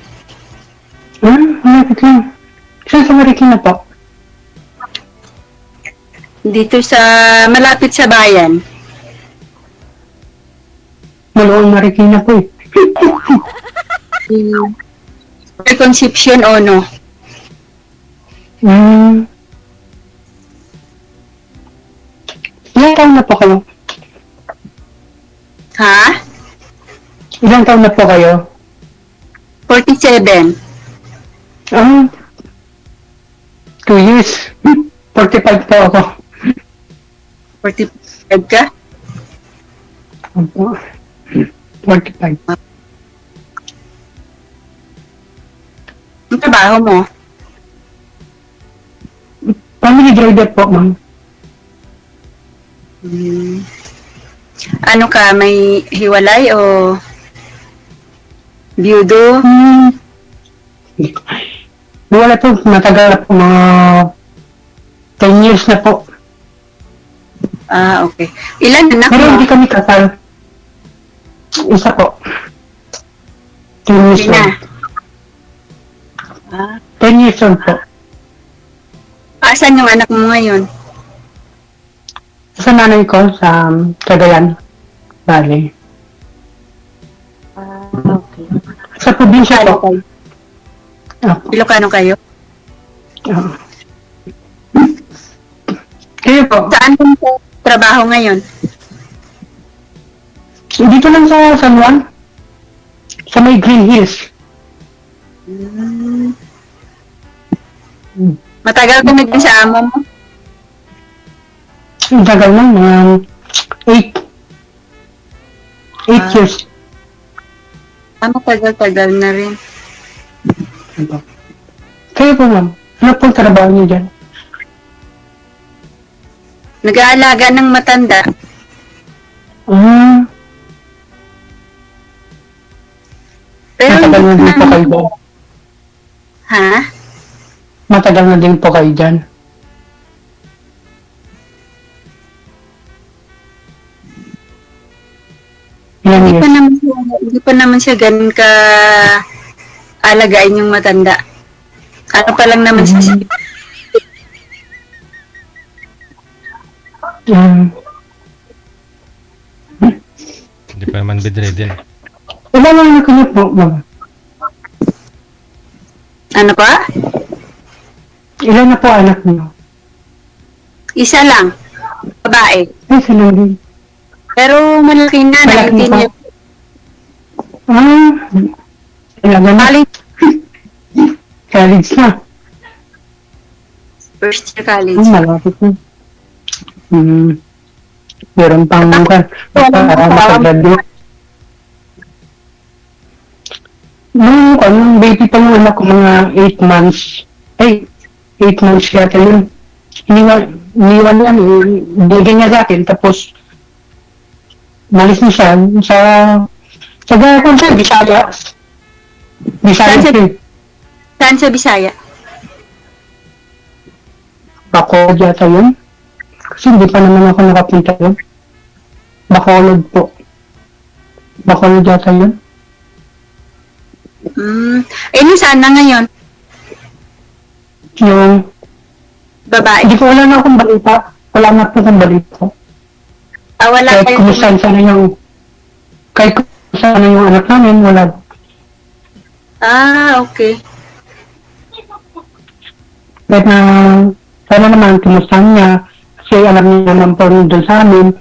Malapit lang. Saan sa Marikina po? Dito sa, malapit sa bayan. Maluang Marikina po eh. Concepcion Ono. Ilang taon na po kayo? Ha? Ilang taon na po kayo? 47. 2 years. 45 po ako. 45 ka? Opo. 45. Ang trabaho mo? Family driver po, ma'am. Hmm. Ano ka, may hiwalay o biyudo? Wala po, matagal na po, mga 10 years na po. Ah, okay. Ilan anak Pero mo? hindi kami kasal. Isa po. 10 years Hindi na. old. Ah, 10 years old po. asan yung anak mo ngayon? Sa nanay ko, sa Cagayan Valley. Ah, okay. Sa probinsya Ilocano po. kayo? Ah, Ilocano kayo? ah. Kayo po, Saan ka trabaho ngayon? dito lang sa San Juan. Sa may Green Hills. Hmm. Matagal ka na din sa amo mo? Ang tagal na, mga 8 years. Ah, matagal-tagal na rin. Kayo po ma'am, ano pong trabaho niyo dyan? Nag-aalaga ng matanda. Ah, Pero matagal na din po kayo dyan. Ha? Matagal na din po kayo dyan. Ilan Hindi years? pa naman siya, hindi pa naman siya ganun ka alagain yung matanda. Ano pa lang naman siya. Um, Hindi pa naman bedridden. ilan lang anak niyo po, ma'am? Ano pa? Ilan na po anak niyo? Isa lang. Babae. Ay, sila din. Pero malaki na. Malaki 19 pa. years. Ah, ilan na? College na. First year college. Malapit na. Meron pang para makagraduate. Nung baby pa yung anak ko, mga 8 months. Ay, 8 months yata yun. Iniwan yan, bigyan niya sa akin, tapos malis na siya sa gaya ko siya, Bisaya. Bisaya Saan siya? siya. Saan sa Bisaya? Bacolod yata yun. Kasi hindi pa naman ako nakapunta yun. Bacolod po. Bacolod yata yun. Eh, no, saan na ngayon? Yung, Babae. hindi ko wala na akong balita. Wala na po akong balita. Ah, wala Kahit kayo. kumusta na yung, kahit kumusta na yung anak namin, wala. Ah, okay. Kahit na, sana naman kumusta niya, kasi alam niya naman po rin doon sa amin,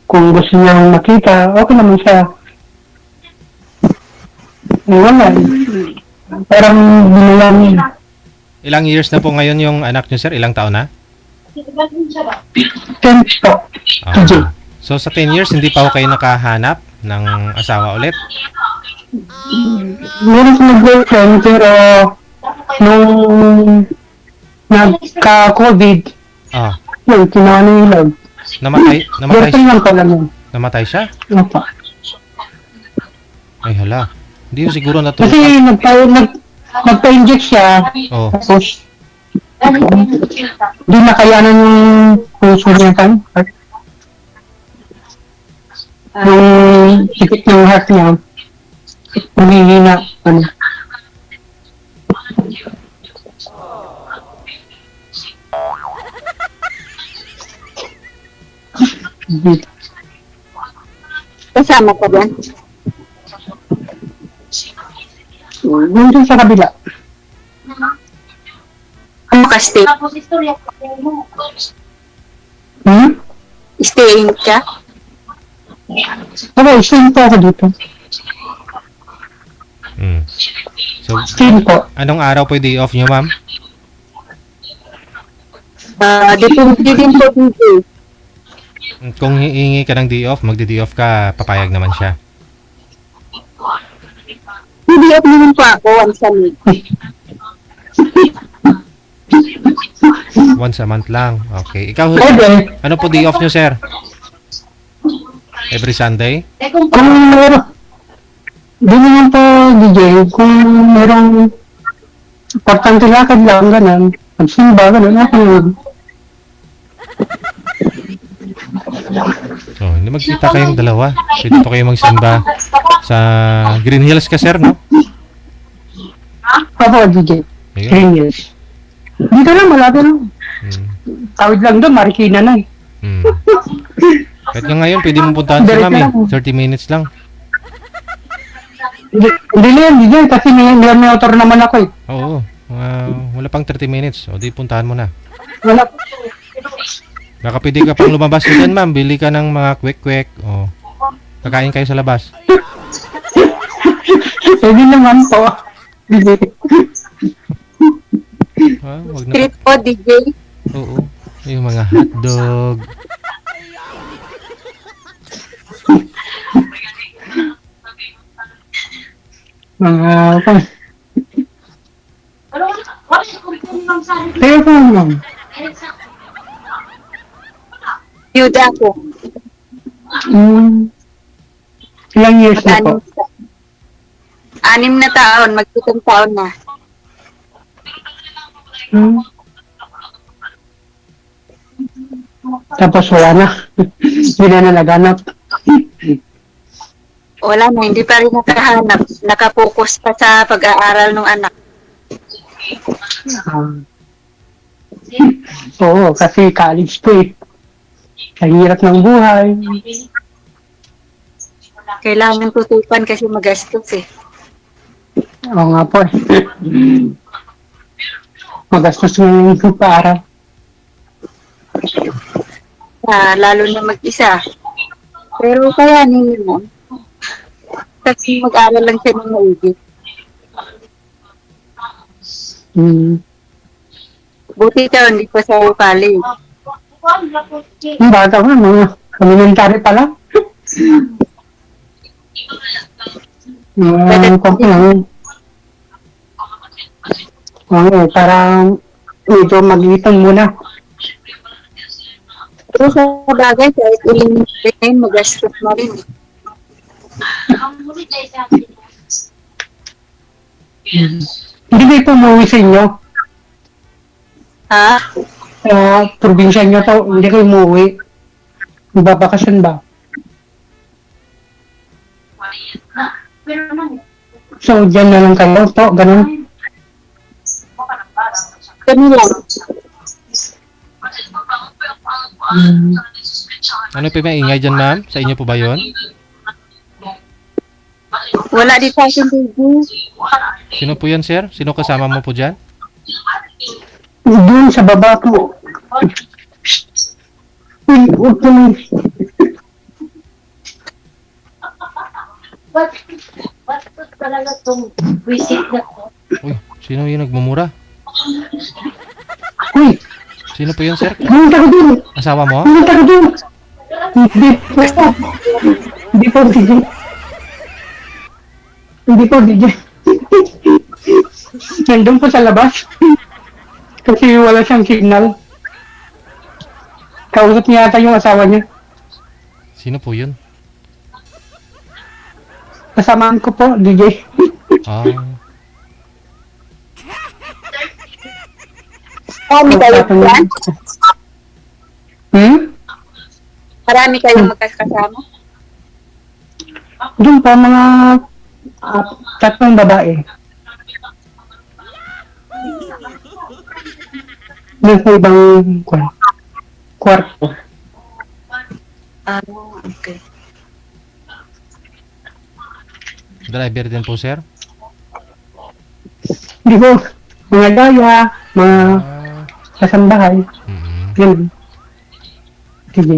kung gusto niya makita, okay naman siya. Wala. Parang binayan niya. Ilang years na po ngayon yung anak niyo, sir? Ilang taon na? 10 po. Ah. So, sa 10 years, hindi pa ho kayo nakahanap ng asawa ulit? Meron ko nag-boyfriend, pero nung nagka-COVID, Ah, yun, kinuha na yung love. namatay Girlfriend lang pala nun. namatay siya? Ano pa? Ay, hala. Hindi yun siguro Kasi natulog. nagpa-inject siya, Oh. tapos di nakayanan yung puso niya kan. Yung sikit ng heart niya, humihina. Ano. Kasama ka dyan? Nandun sa kabila. Ano ka stay? Staying ka? Okay, stay po ako dito. Hmm. So, Stay po. anong araw po yung day off niyo, ma'am? Depende din po dito. Kung hihingi ka ng day off, magdi-day off ka, papayag naman siya. Hindi up naman po ako once a week. Once a month lang. Okay. Ikaw, Okay. ano po day off niyo, sir? Every Sunday? Kung meron, di naman po, DJ, kung merong importante lakad lang, ganun, magsimba, ganun, okay yun. Oh, hindi magkita kayong dalawa. Pwede pa kayo magsimba sa Green Hills ka, sir, no? Opo, DJ. Ayun. 3 years. Dito lang, malapit lang. Tawid lang doon, Marikina na eh. Hmm. Kahit nga ngayon, pwede mo puntahan si mami. 30 minutes lang. Hindi na yan, DJ, kasi may autor naman ako eh. Oo. Wala pang 30 minutes. O, di puntahan mo na. Wala. Baka pwede ka pang lumabas dyan, ma'am. Bili ka ng mga kwek-kwek. O, kakain kayo sa labas. Pwede naman po. DJ. Wag na. Trip po, DJ. Oo. Yung mga hotdog. Mga, pero po, ma'am. Yuda ako. Ilang years na po? 6 na taon, mag-7 taon na. Tapos wala na. Hindi na nalaganap. Wala na, hindi pa rin nakahanap. Nakapokus pa sa pag-aaral ng anak. Oo, kasi college po eh. Ang hirap ng buhay. Kailangan tutupan kasi magastos eh. Oo nga po eh. Magastos ng para. Lalo na mag-isa. Pero kaya mo. Kasi mag-aral lang siya ng maigi. Buti siya, hindi pa sa college. Ang bata ko, mga elementary pa lang. Parang ito mag-iitong muna. Pero sa bagay, kahit uling magastos na rin. Hindi kayo pumuwi sa inyo? Ha? Sa probinsya nyo to, hindi kayo umuwi. Magbabakasyon ba? So, dyan na lang kayo to, ganun. Ganun lang. Ano pa yung ingay dyan, ma'am? Sa inyo po ba yun? Wala di sa akin, baby. Sino po yan, sir? Sino kasama mo po dyan? Doon sa baba po. Uy, huwag po na. Ba't talaga itong visit na ko? Uy, sino yung nagmumura? Uy, Sino po yun, sir? pumunta ko doon. Asawa mo? Pumunta ko doon. Hindi po. Hindi po, DJ. Hindi po, DJ. Nandun po sa labas. Kasi wala siyang signal. Kausap niya ata yung asawa niya. Sino po yun? Kasamaan ko po, DJ. Ah, Marami kayo yan? Marami kayong magkakasama? Doon po, mga 3 babae. Doon sa ibang kwarto. Okay. driver din po, sir? Hindi po, mga gaya, mga kasambahay. Ganun. Sige.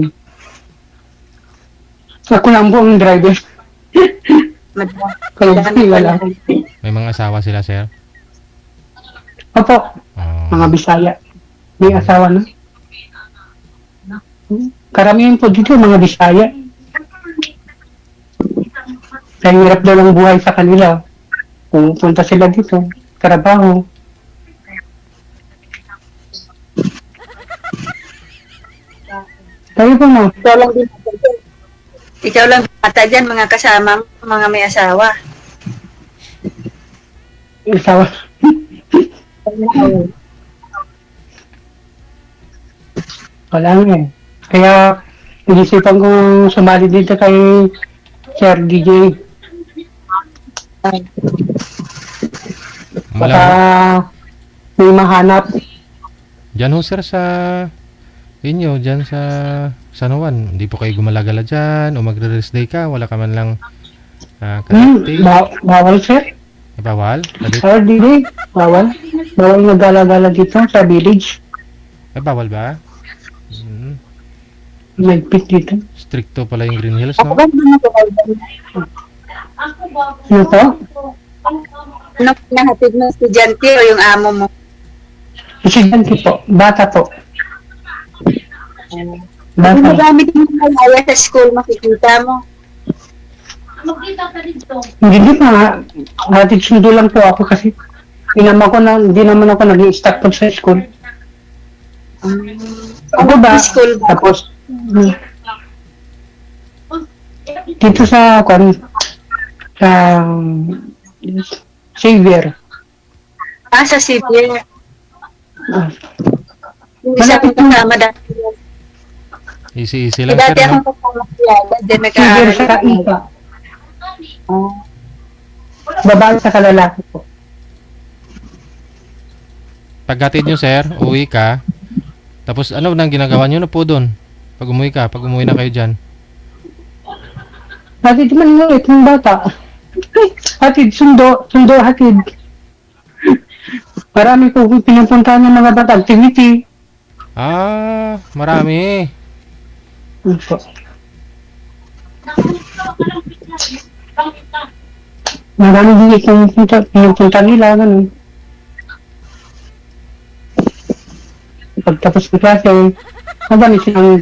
Ako lang po ang driver. Kaya sila lang. May mga asawa sila, sir? Opo, mga Bisaya. May asawa na. Karamihan po dito, mga Bisaya. Kaya hirap daw ng buhay sa kanila. Kung punta sila dito, trabaho. Kayo po, ma'am. Ikaw lang din. Ikaw lang bata dyan, mga kasama mo, mga may asawa. Asawa. Wala nga eh. Kaya, inisipan kong sumali dito kay Sir DJ. Baka may mahanap. Diyan ho sir sa inyo, diyan sa San Juan. Hindi po kayo gumalagala dyan o magre-rest day ka. Wala ka man lang karate. Bawal, sir. Bawal? Sir DJ, bawal. Bawal nagala-gala dito sa village. Bawal ba? Nagpit dito. Stricto pala yung Green Hills, no? Ano to? Ano pinahatid mo, estudyante o yung amo mo? Estudyante po. Bata po. Bata. Marami din yung kaya sa school, makikita mo. Hindi pa. Hatid sundo lang po ako kasi hindi naman ako nag-i-stack po sa school. Ako ba? School ba? Tapos, dito sa Xavier. Sa Xavier. Yung isa Malapit kong kasama dati. Easy lang, Dati sir, no? akong kasama siya. Then Xavier nag-aaral sa ako. Ipa. Babae sa kalalaki po. Pagkatid nyo, sir, uwi ka. Tapos, ano nang ginagawa nyo na po doon? Pag umuwi na kayo dyan. Hatid man ulit ng bata. Hatid, sundo, hatid. Marami po pinupuntahan ng mga bata, activity. Marami. Marami din pinupunta nila, ganun. Pagtapos ng klase, madami silang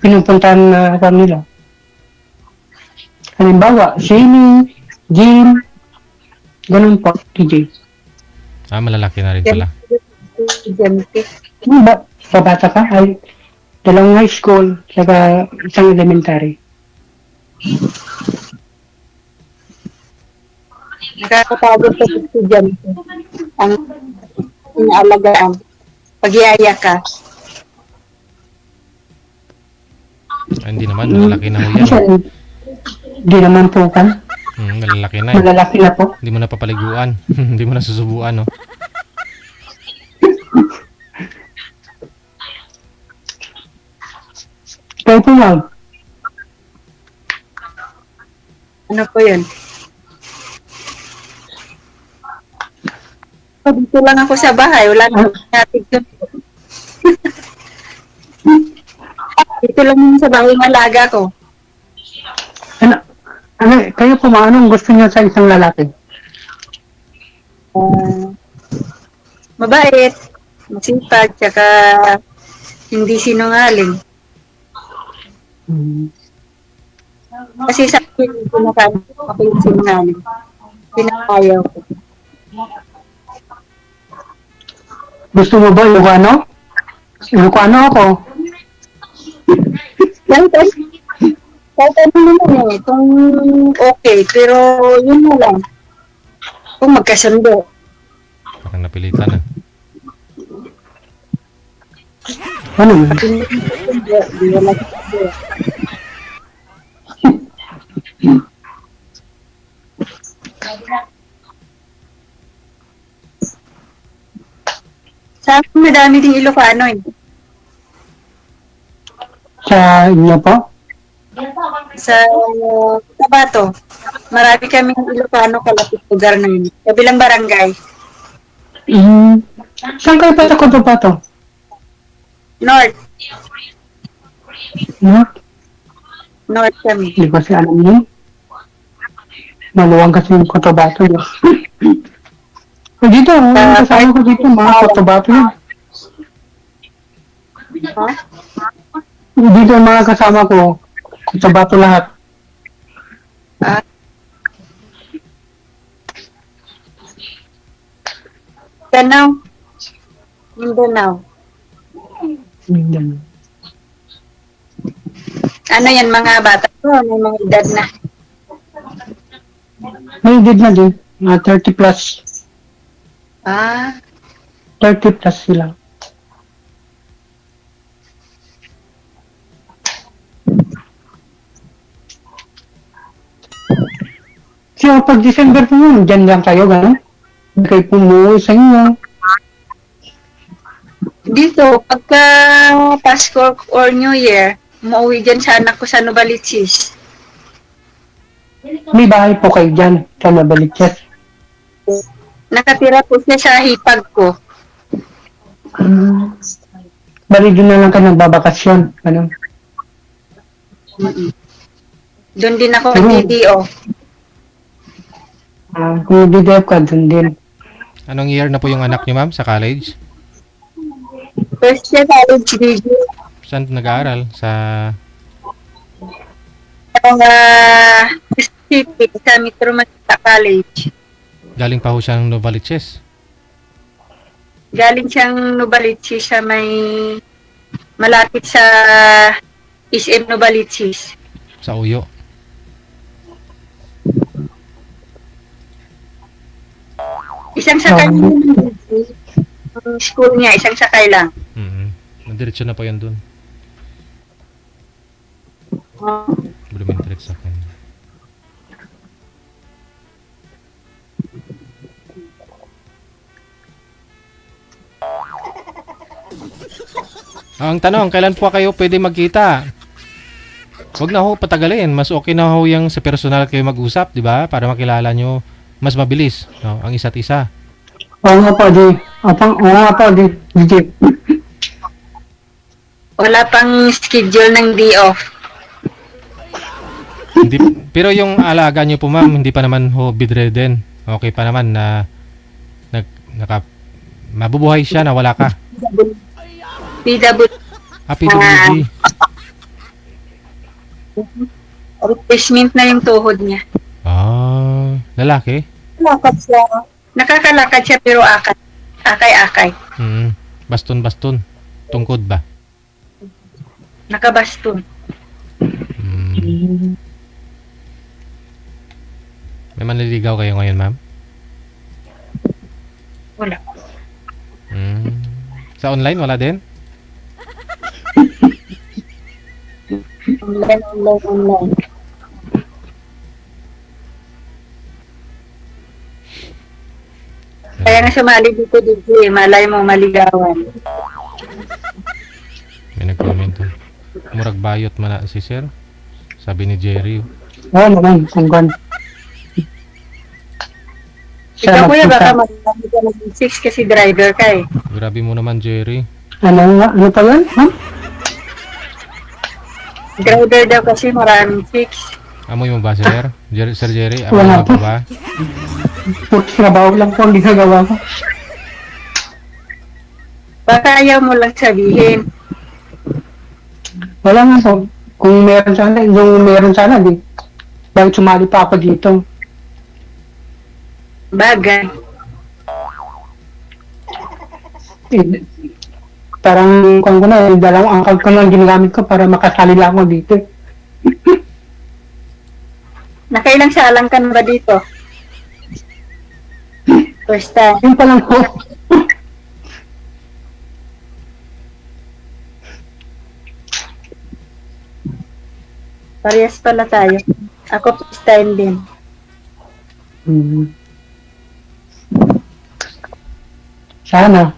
pinupuntahan na kanila. Halimbawa, swimming, gym, ganun po, DJ. Malalaki na rin pala. Babata ka, ay 2 high school, saka 1 elementary. Nakakapagod sa estudyante. Ang inaalagaan. Pagyaya ka. Hindi naman, malalaki na ho yan. Hindi naman po kan. Malalaki na. Malalaki na po. Hindi mo na papaliguan. Hindi mo na susubuan, no? Ikaw po, ma'am. Ano po yun? Dito lang ako sa bahay. Wala na natin yun. Dito lang yun sa bahay ng alaga ko. Kayo po, ma'am, anong gusto niyo sa isang lalaki? Mabait, masipag, tsaka hindi sinungaling. Kasi sa akin, pinakain ako yung sinungaling. Pinakayaw ko. Gusto mo ba Ilocano? Ilocano ako. Kahit ano naman kung okay, pero yun na lang. Kung magkasundo. Parang napilitan na. Ano yun? Hindi wala kasundo. Sa akin, madami ding Ilocano eh. Sa inyo po? Sa Tabato, marami kaming Ilocano kalapit lugar na yun. Kabilang barangay. Saan kayo pa sa Cotabato? North. North? North kami. Hindi ko kasi alam yun. Maluwang kasi yung Cotabato yun. Dito, kasama ko dito, mga Cotabato yun. Ha? Dito ang mga kasama ko, Cotabato lahat. Mindanao. Mindanao. Ano yan, mga bata ko, may mga edad na. May edad na din. 30 plus. Ah, 30 plus sila. So, pag December po yun, dyan lang kayo, gano'n? Hindi kayo pumuwi sa inyo. dito, pagka Pasko or New Year, umuwi dyan sa anak ko sa Novaliches. May bahay po kayo dyan, sa Nabaliches. Nakatira po siya sa hipag ko. Bali doon na lang kayo nagbabakasyon. Ano? Doon din ako Pero- DDO. Kung nag-drive ka, doon din. Anong year na po yung anak niyo, ma'am, sa college? First year college DD. Saan nag-aaral? Sa Mga Pacific sa Metro Manila College. galing pa ho siya ng Novaliches. Galing siyang Novaliches sa may malapit sa SM Novaliches. Sa Uyo. Isang sakay lang yung school niya, isang sakay lang. Nandiretso na po yan dun. Blumentritt sa akin. Ang tanong, kailan po kayo pwede magkita? Huwag na ho patagalin. Mas okay na ho yung sa personal kayo mag-usap, di ba? Para makilala nyo mas mabilis, no? Ang isa't isa. Oo nga po, di. Oo nga po, di. Wala pang schedule ng day off. Hindi, pero yung alaga nyo po, ma'am, hindi pa naman ho bedridden. Okay pa naman na mabubuhay siya na wala ka. PW. PWD. Replacement na yung tuhod niya. Lalaki? Lakad siya. Nakakalakad siya pero akay-akay. Baston-baston. Tungkod ba? Nakabaston. May manliligaw kayo ngayon, ma'am? Wala. Sa online, wala din? Online. Kaya nga sumali dito malay mo maligawan. May nag-comment. Murag bayot man na si sir. Sabi ni Jerry. Oo naman, sanggan. Ikaw kuya, baka magkakita ka ng 6 kasi driver ka eh. Grabe mo naman, Jerry. Ano pa yun? Driver daw kasi maraming 6. Amoy mo ba, sir? Sir Jerry, Wala amoy mo ba? Puro trabaho lang po ang ginagawa ko. Baka ayaw mo lang sabihin. Wala nga po. Kung meron sana, di. Bakit sumali pa ako dito? Bagay. Parang kung ko na, dalawang angkal ko lang ginagamit ko para makasali lang ako dito. Nakailang salang ka na ba dito? First time. Yun pa lang po. Parehas pala tayo. Ako first time din. Sana.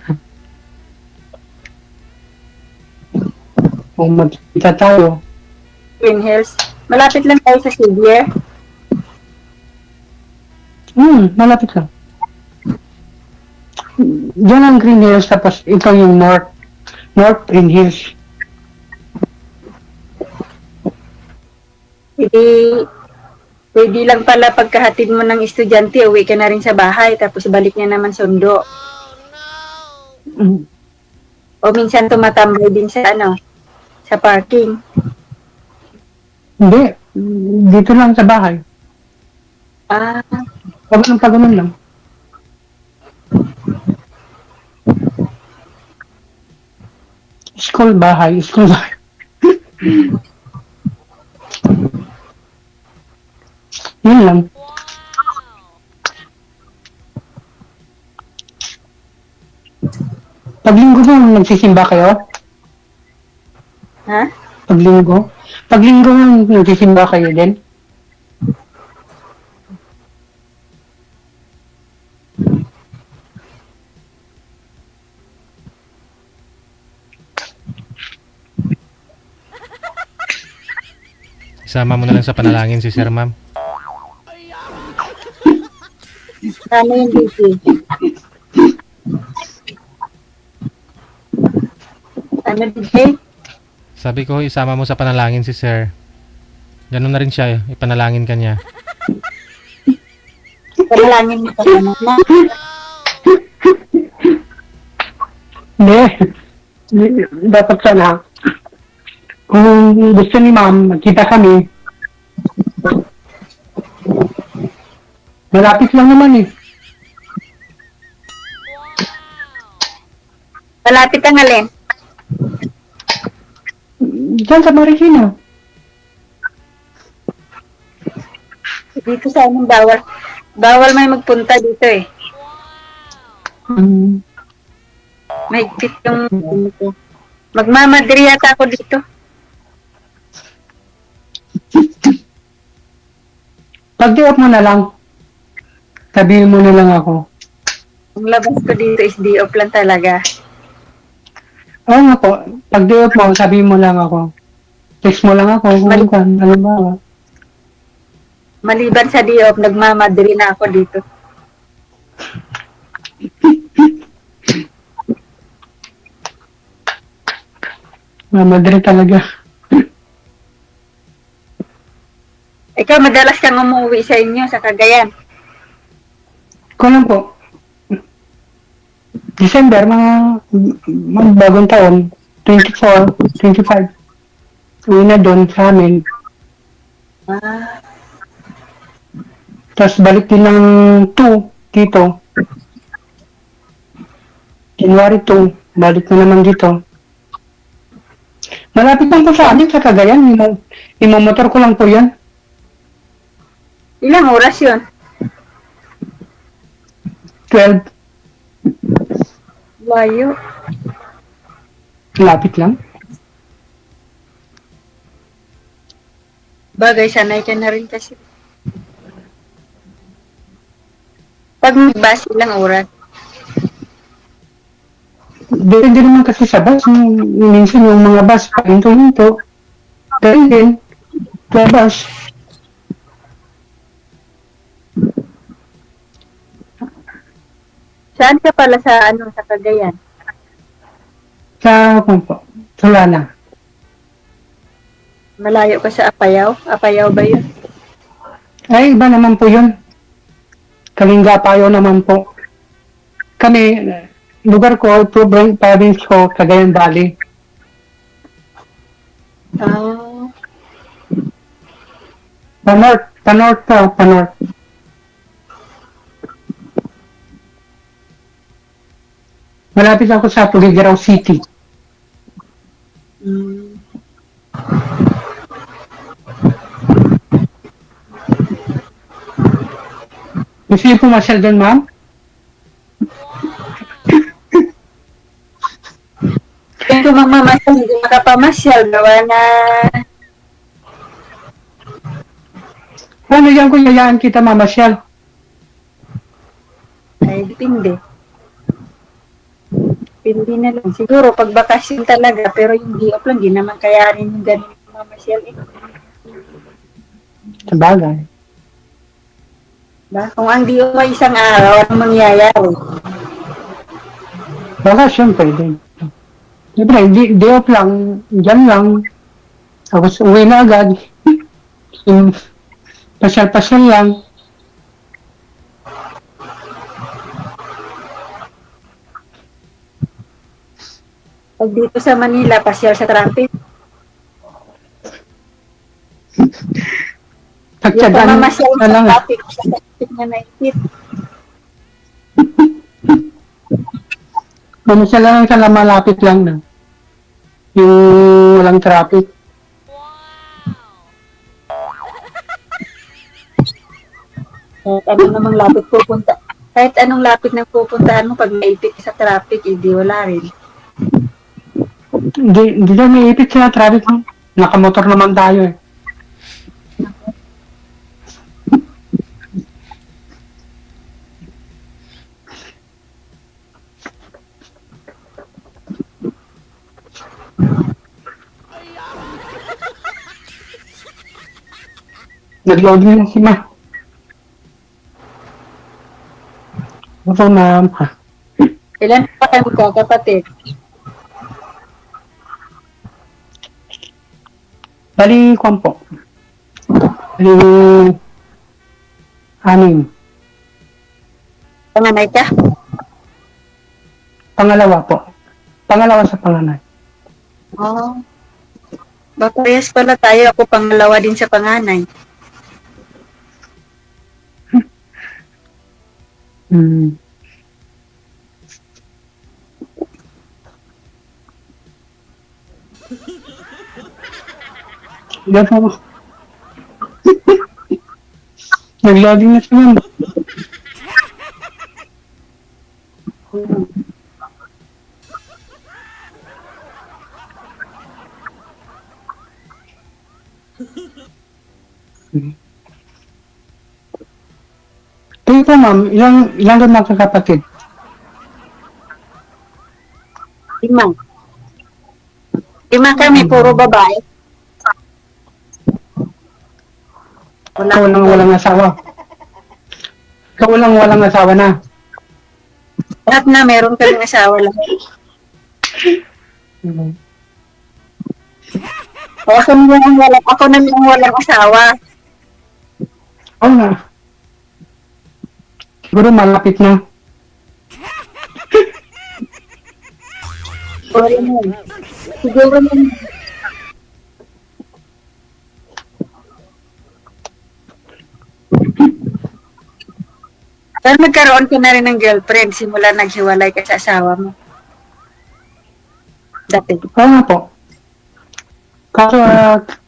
Kung magkita tayo. Green Hills. Malapit lang tayo sa Xavier. Malapit lang. Diyan ang Green Hills, tapos ito yung North Green Hills. Pwede lang pala pagkahatid mo ng estudyante, uwi ka na rin sa bahay, tapos balik niya naman sundo. O minsan tumatambay din sa sa parking. Hindi. Dito lang sa bahay. Pag-ganun lang. School bahay. Yun lang. Paglinggo ba nagsisimba kayo? Ha? Paglinggo? Paglinggo nagsisimba kayo din? Isama mo na lang sa panalangin si Sir, ma'am. Ano yung DJ? Ano DJ? Sabi ko, isama mo sa panalangin si Sir. Ganun na rin siya, ipanalangin ka niya. Panalangin mo pa naman na. Hindi. Dapat sana. Kung gusto ni ma'am, magkita kami. Malapit lang naman eh. Malapit ang alin. Diyan sa Marikina. Dito sa amin bawal. Bawal may magpunta dito eh. Mahigpit yung dito. Magmamadri yata ako dito. Pag-di-off mo na lang. Sabihin mo na lang ako. Ang labas ko dito is day off lang talaga. Oo nga po. Pag-di-off mo, sabihin mo lang ako. Text mo lang ako. Kung ano ba? Maliban sa day off, nagmamadri na ako dito. Mamadre talaga. Ikaw, madalas kang umuwi sa inyo, sa Cagayan. Ko lang po. December, mga bagong taon. 24, 25. Uwi na doon sa amin. Tapos balik din ng 2 dito. January 2, balik na naman dito. Malapit lang po sa amin sa Cagayan. Imomotor ko lang po yan. Ilang oras yun? 12. Layo. Lapit lang. Bagay, sanay ka na rin kasi. Pag mag-bus, ilang oras? Depende naman kasi sa bus. Minsan yung mga bus, pahinto-hinto. Pero din, sa bus. Saan ka pala sa sa Cagayan? Sa, Solana. Malayo ka sa Apayao? Apayao ba yun? Ay, iba naman po yun. Kalinga Payo naman po. Kami, lugar ko, province ko, Cagayan Valley. Panorth. Malapit ako sa Tuguegarao City. Gusto niyo pumasyal doon, ma'am? Kung mamamasyal, hindi makapamasyal. Gawa na... Paano yan kung yayaan kita mamasyal? Ay, depende. Depende na lang. Siguro, pag bakasyon talaga, pero yung day off lang, di naman kayanin yung ganun mamasyal eh. Sabagay. Ba? Kung ang day off ay isang araw, ano mangyayari? Bakasyon pwede. Siyempre, day off lang, dyan lang. Tapos uwi na agad. Yung pasyal-pasyal lang. Pag dito sa Manila, pasyal sa traffic. Yung Pagtsagaan pamamasyal na sa lang. traffic, sa traffic na naipit. Mamasyal lang sa malapit lang na. Yung walang traffic. Kahit ano namang lapit pupunta. Kahit anong lapit na pupuntahan mo, pag naipit sa traffic, hindi wala rin. Hindi daw may ipit sa traffic. Nakamotor naman tayo eh. Nag-loading na si Ma. Ito na, Ma. Ilan pa kayo magkakapatid? Bali, kwan po. Bali, 6. Panganay ka? Pangalawa po. Pangalawa sa panganay. Oo. Parehas pala tayo. Ako pangalawa din sa panganay. Hmm. Yan po. Nag-loading na siya. Kayo po ma'am, ilang doon magkakapatid? 5. 5 kami, puro babae. Walang asawa. Ikaw walang asawa na. Lahat na, meron kaming asawa lang. Ako naman ang walang asawa. Oo nga. Siguro malapit na. Siguro naman. Pero magkaroon ka na rin ng girlfriend simula naghiwalay ka sa asawa mo. Dati. Oo nga po. Kaso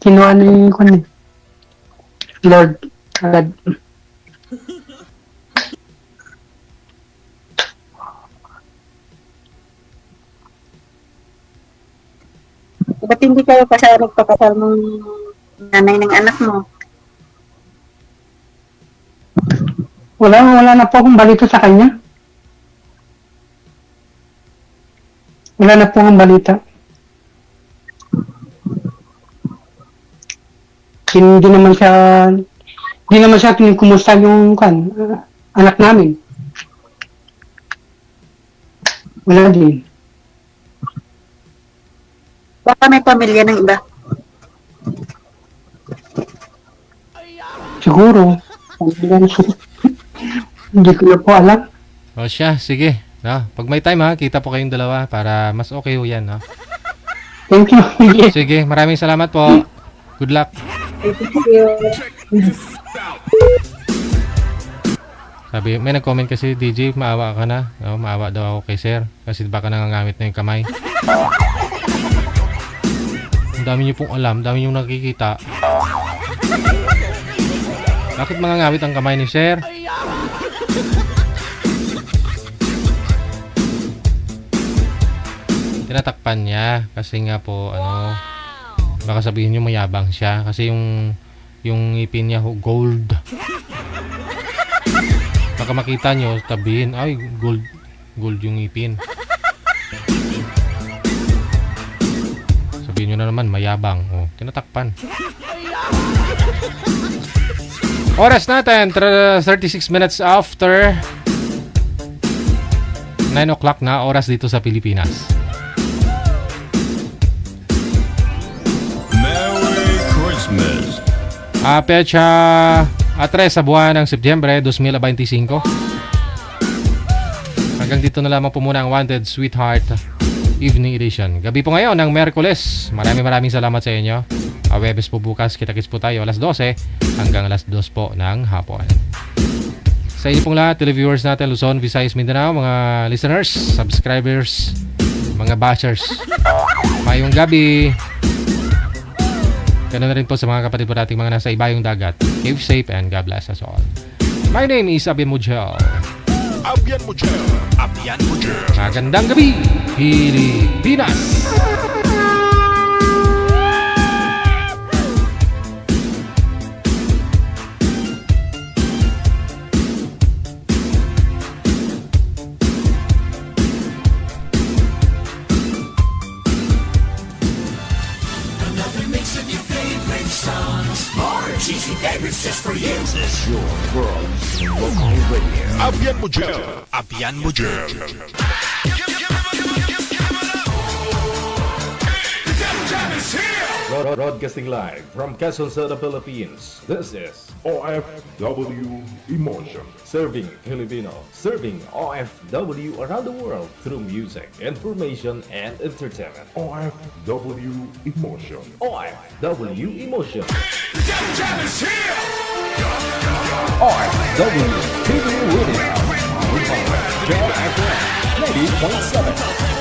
kinuha ni Kun Lord agad. Ba't hindi kayo nagpakasal mong nanay ng anak mo? Wala na po akong balita sa kanya. Wala na po akong balita. Hindi naman siya kumusta yung anak namin. Wala din. Baka may pamilya ng iba. Siguro. Hindi ko na po alam. O siya, sige. No? Pag may time ha, kita po kayong dalawa para mas okay ho yan. No? Thank you. Sige, maraming salamat po. Good luck. Thank you. Sabi, may nag-comment kasi, DJ, maawa ka na. No, maawa daw ako kay sir. Kasi baka nangangamit na yung kamay. Ang dami niyo pong alam, dami niyo nakikita. Bakit mangangamit ang kamay ni sir? Tinatakpan niya kasi nga po baka sabihin niyo mayabang siya kasi yung ngipin niya gold. Baka makita niyo tabihin, ay gold yung ngipin. Sabihin niyo na naman mayabang. Oh, tinatakpan. Oras natin 36 minutes after 9 o'clock na oras dito sa Pilipinas. Pecha 3 sa buwan ng Setyembre 2025. Hanggang dito na lamang po muna ang Wanted Sweetheart Evening Edition. Gabi po ngayon ng Miyerkules. Maraming salamat sa inyo. Webes po bukas, kita-kits po tayo alas 12 hanggang alas 2 po ng hapon. Sa inyo pong lahat, televiewers natin, Luzon, Visayas, Mindanao, mga listeners, subscribers, mga bashers. Mayong gabi. Ganun na rin po sa mga kapatid po nating mga nasa ibayong dagat. Keep safe and God bless us all. My name is Abian Mujel. Abian Mujel. Abian Mujel. Magandang gabi, Pilipinas! Abian Mujel. Abian Mujel. Broadcasting live from Quezon City, Philippines. This is OFW Emotion. Serving Filipino, serving OFW around the world through music, information, and entertainment. OFW Emotion. OFW Emotion. OFW TV Radio. Jam FM 90.7.